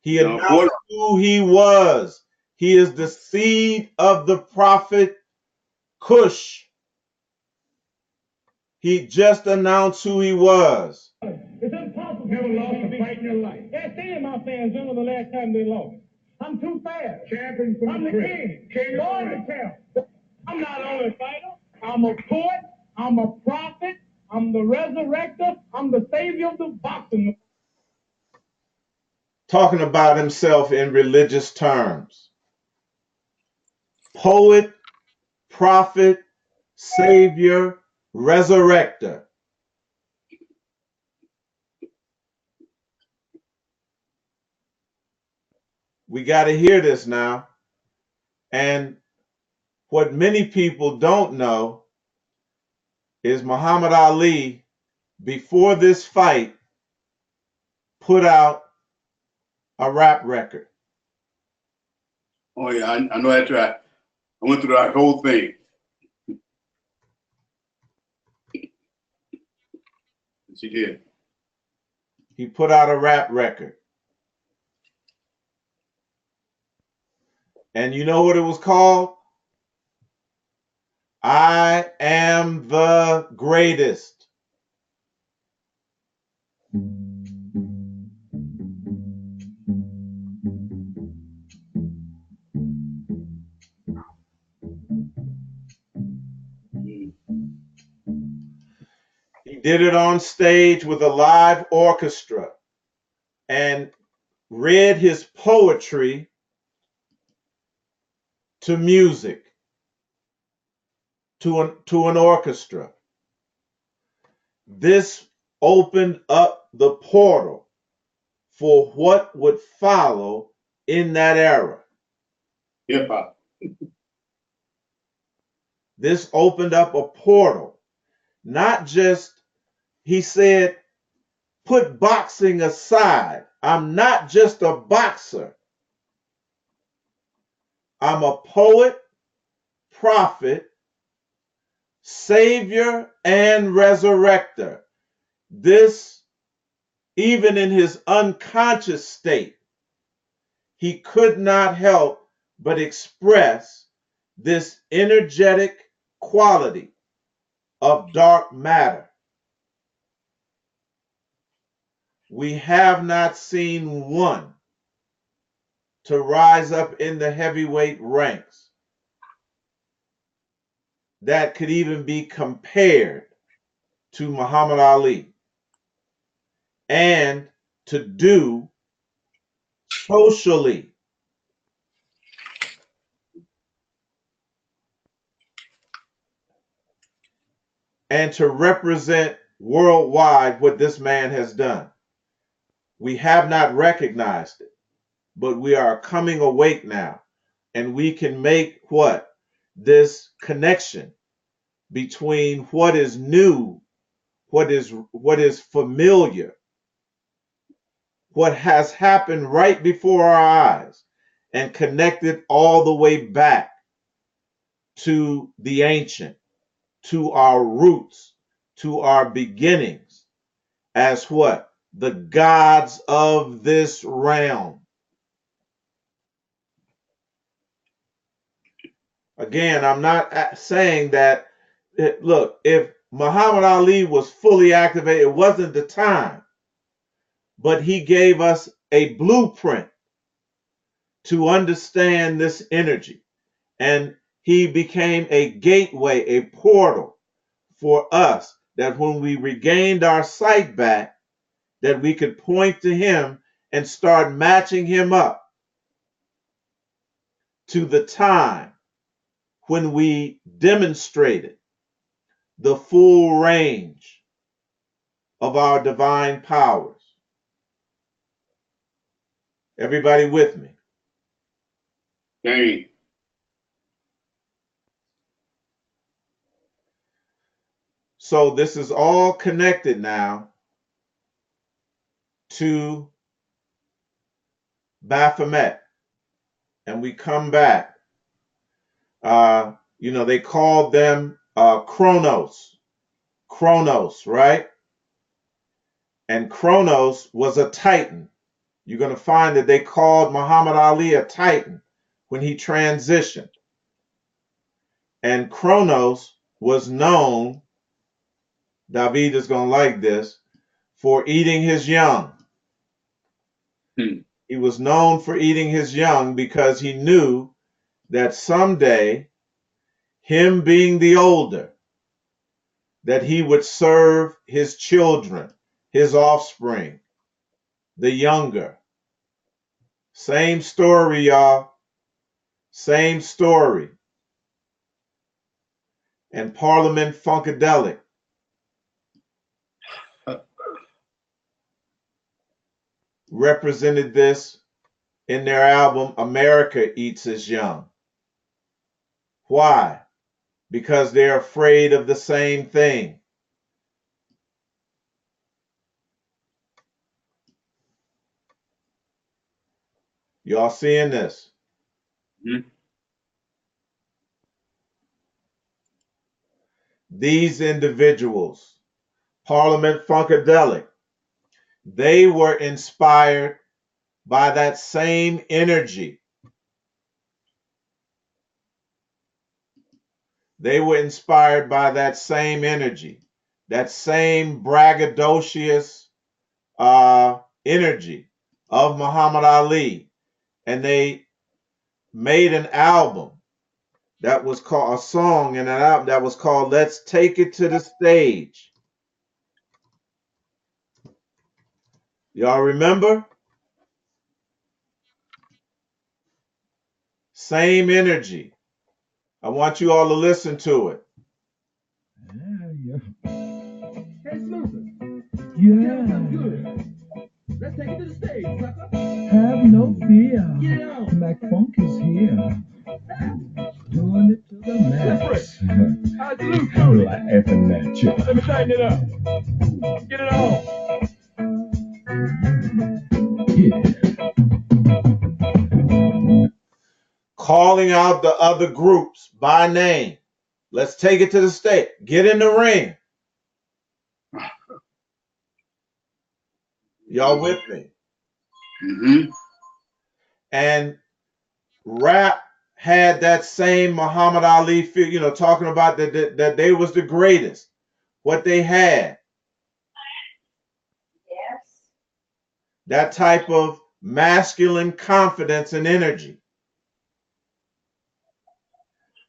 He announced who he was. He is the seed of the prophet Cush. He just announced who he was. It's impossible. Never lost a fight in your life. Ask any of my fans when was the last time they lost. I'm too fast. Champion from I'm the king. Born the champ. I'm not only a fighter. I'm a poet. I'm a prophet. I'm the resurrector. I'm the savior of the boxing world. Talking about himself in religious terms. Poet, prophet, savior, resurrector. We got to hear this now. And what many people don't know is Muhammad Ali, before this fight, put out a rap record. Oh, yeah, I know that's right. I went through that whole thing. She did. He put out a rap record. And you know what it was called? I am the greatest. He did it on stage with a live orchestra and read his poetry to music, to an orchestra. This opened up the portal for what would follow in that era. Hip hop. This opened up a portal. Not just, he said, put boxing aside. I'm not just a boxer. I'm a poet, prophet, savior, and resurrector. This, even in his unconscious state, he could not help but express this energetic quality of dark matter. We have not seen one to rise up in the heavyweight ranks that could even be compared to Muhammad Ali and to do socially. And to represent worldwide what this man has done. We have not recognized it, but we are coming awake now. And we can make what? This connection between what is new, what is familiar, what has happened right before our eyes, and connect it all the way back to the ancient, to our roots, to our beginnings, as what? The gods of this realm. Again, I'm not saying that, look, if Muhammad Ali was fully activated, it wasn't the time, but he gave us a blueprint to understand this energy. And he became a gateway, a portal for us, that when we regained our sight back, that we could point to him and start matching him up to the time when we demonstrated the full range of our divine powers. Everybody with me? Dang. So this is all connected now to Baphomet. And we come back. They called them Chronos, right? And Chronos was a Titan. You're going to find that they called Muhammad Ali a Titan when he transitioned. And Chronos was known, David is going to like this, for eating his young. He was known for eating his young because he knew that someday, him being the older, that he would serve his children, his offspring, the younger. Same story, y'all. Same story. And Parliament Funkadelic represented this in their album America Eats Its Young. Why? Because they're afraid of the same thing. Y'all seeing this? Mm-hmm. These individuals, Parliament Funkadelic, they were inspired by that same energy. They were inspired by that same energy, that same braggadocious energy of Muhammad Ali. And they made an album that was called, a song and an album that was called Let's Take It to the Stage. Y'all remember? Same energy. I want you all to listen to it. Hey, Snoopers. Yeah. Sounds good. Let's take it to the stage, sucker. Have no fear. Get out. Mac Funk is here. Doing it to the max. How's the loop How doing? laughing at you. Let me tighten it up. Get it on. Calling out the other groups by name. Let's take it to the stage. Get in the ring. Y'all with me? Mm-hmm. And rap had that same Muhammad Ali feel, talking about that they was the greatest. What they had. Yes. That type of masculine confidence and energy.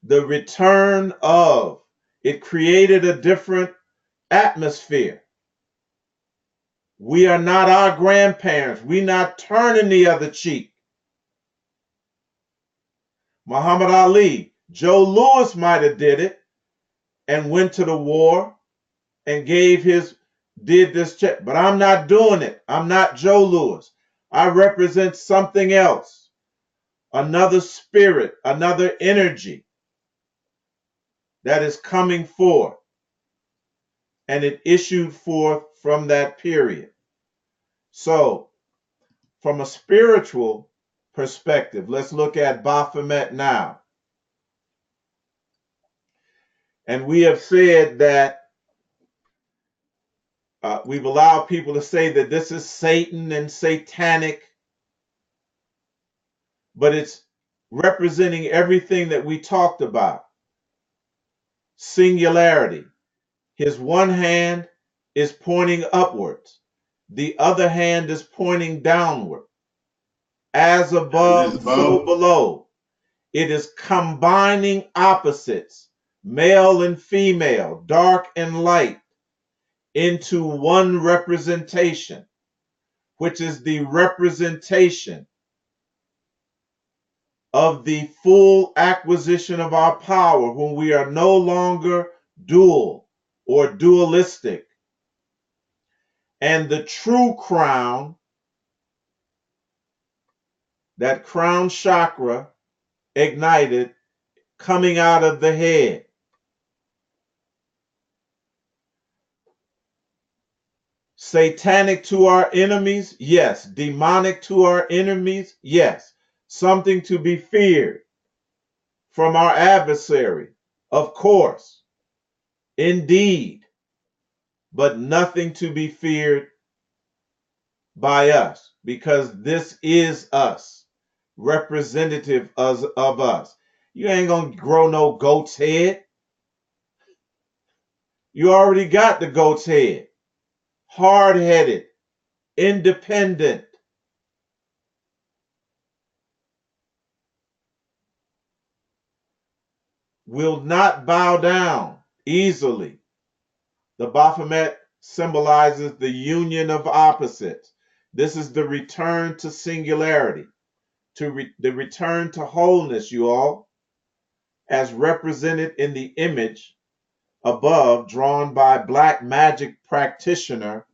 The return of it created a different atmosphere. We are not our grandparents. We're not turning the other cheek. Muhammad Ali, Joe Louis might have did it and went to the war and did this check, but I'm not doing it. I'm not Joe Louis. I represent something else, another spirit, another energy that is coming forth, and it issued forth from that period. So, from a spiritual perspective, let's look at Baphomet now. And we have said that we've allowed people to say that this is Satan and satanic, but it's representing everything that we talked about. Singularity. His one hand is pointing upwards. The other hand is pointing downward. As above, so below. It is combining opposites, male and female, dark and light, into one representation, which is the representation of the full acquisition of our power when we are no longer dual or dualistic. And the true crown, that crown chakra ignited, coming out of the head. Satanic to our enemies? Yes. Demonic to our enemies? Yes. Something to be feared from our adversary? Of course. Indeed. But nothing to be feared by us, because this is us, representative of us. You ain't gonna grow no goat's head. You already got the goat's head. Hard-headed, independent. Will not bow down easily. The Baphomet symbolizes the union of opposites. This is the return to singularity, the return to wholeness, you all, as represented in the image above, drawn by black magic practitioner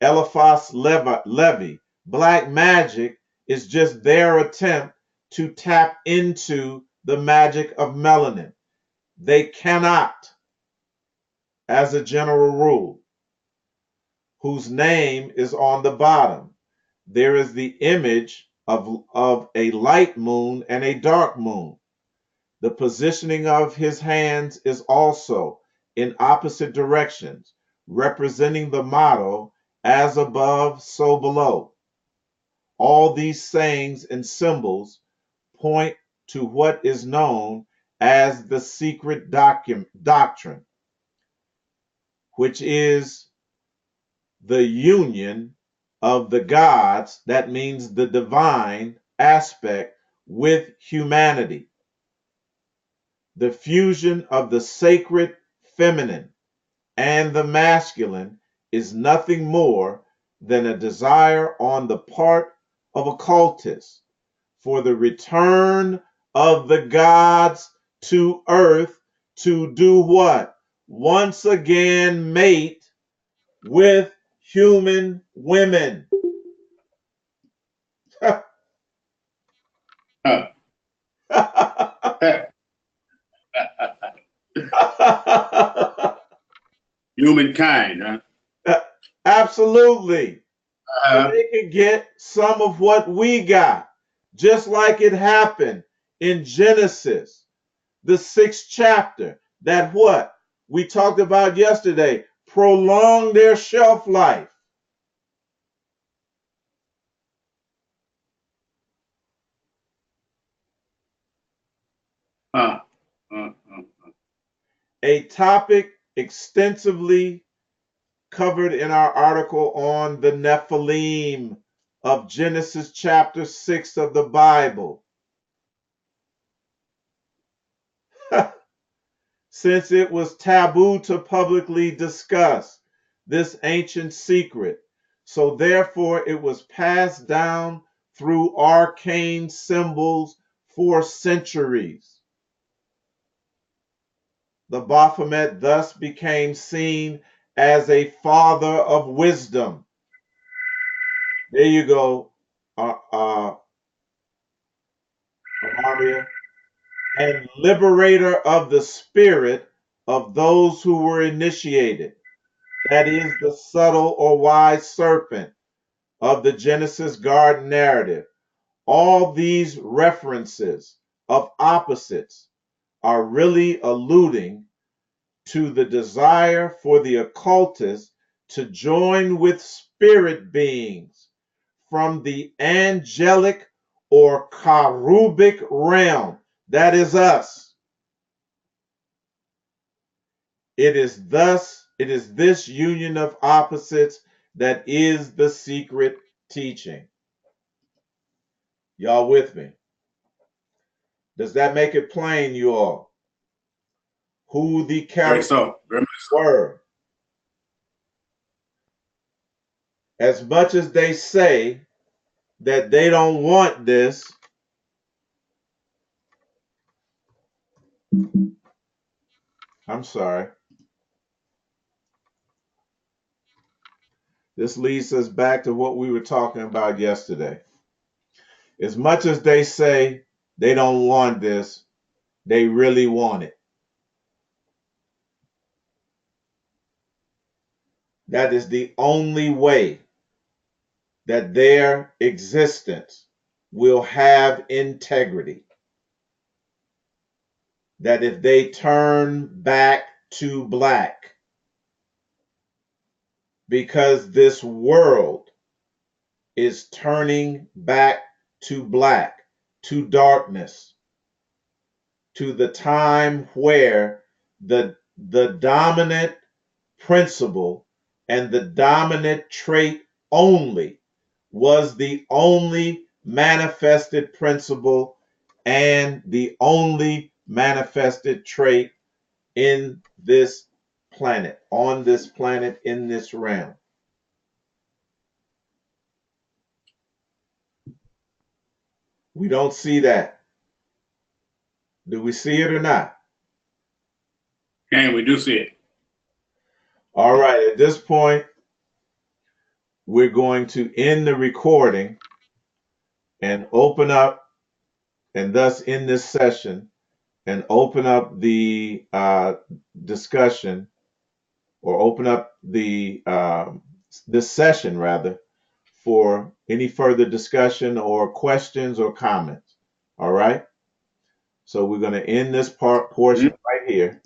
Eliphas Levi. Black magic is just their attempt to tap into the magic of melanin. They cannot, as a general rule, whose name is on the bottom. There is the image of a light moon and a dark moon. The positioning of his hands is also in opposite directions, representing the motto, as above, so below. All these sayings and symbols point to what is known as the secret doctrine, which is the union of the gods, that means the divine aspect, with humanity. The fusion of the sacred feminine and the masculine is nothing more than a desire on the part of occultists for the return of the gods to earth to do what? Once again mate with human women. Humankind, huh? Absolutely. So they could get some of what we got, just like it happened in Genesis, the 6th chapter, that what we talked about yesterday, prolong their shelf life. A topic extensively covered in our article on the Nephilim of Genesis chapter 6 of the Bible. Since it was taboo to publicly discuss this ancient secret, So therefore it was passed down through arcane symbols for centuries. The Baphomet thus became seen as a father of wisdom. There you go, Amaria. And liberator of the spirit of those who were initiated. That is the subtle or wise serpent of the Genesis garden narrative. All these references of opposites are really alluding to the desire for the occultist to join with spirit beings from the angelic or cherubic realm. That is us. It is this union of opposites that is the secret teaching. Y'all with me? Does that make it plain, you all? Who the characters were? As much as they say that they don't want this, I'm sorry. This leads us back to what we were talking about yesterday. As much as they say they don't want this, they really want it. That is the only way that their existence will have integrity. That if they turn back to black, because this world is turning back to black, to darkness, to the time where the dominant principle and the dominant trait only was the only manifested principle and the only manifested trait in this planet, on this planet, in this realm. We don't see that. Do we see it or not? And we do see it. All right, at this point, we're going to end the recording and open up, and thus in this session, and open up the discussion, or open up the this session rather, for any further discussion or questions or comments. All right. So we're going to end this portion right here.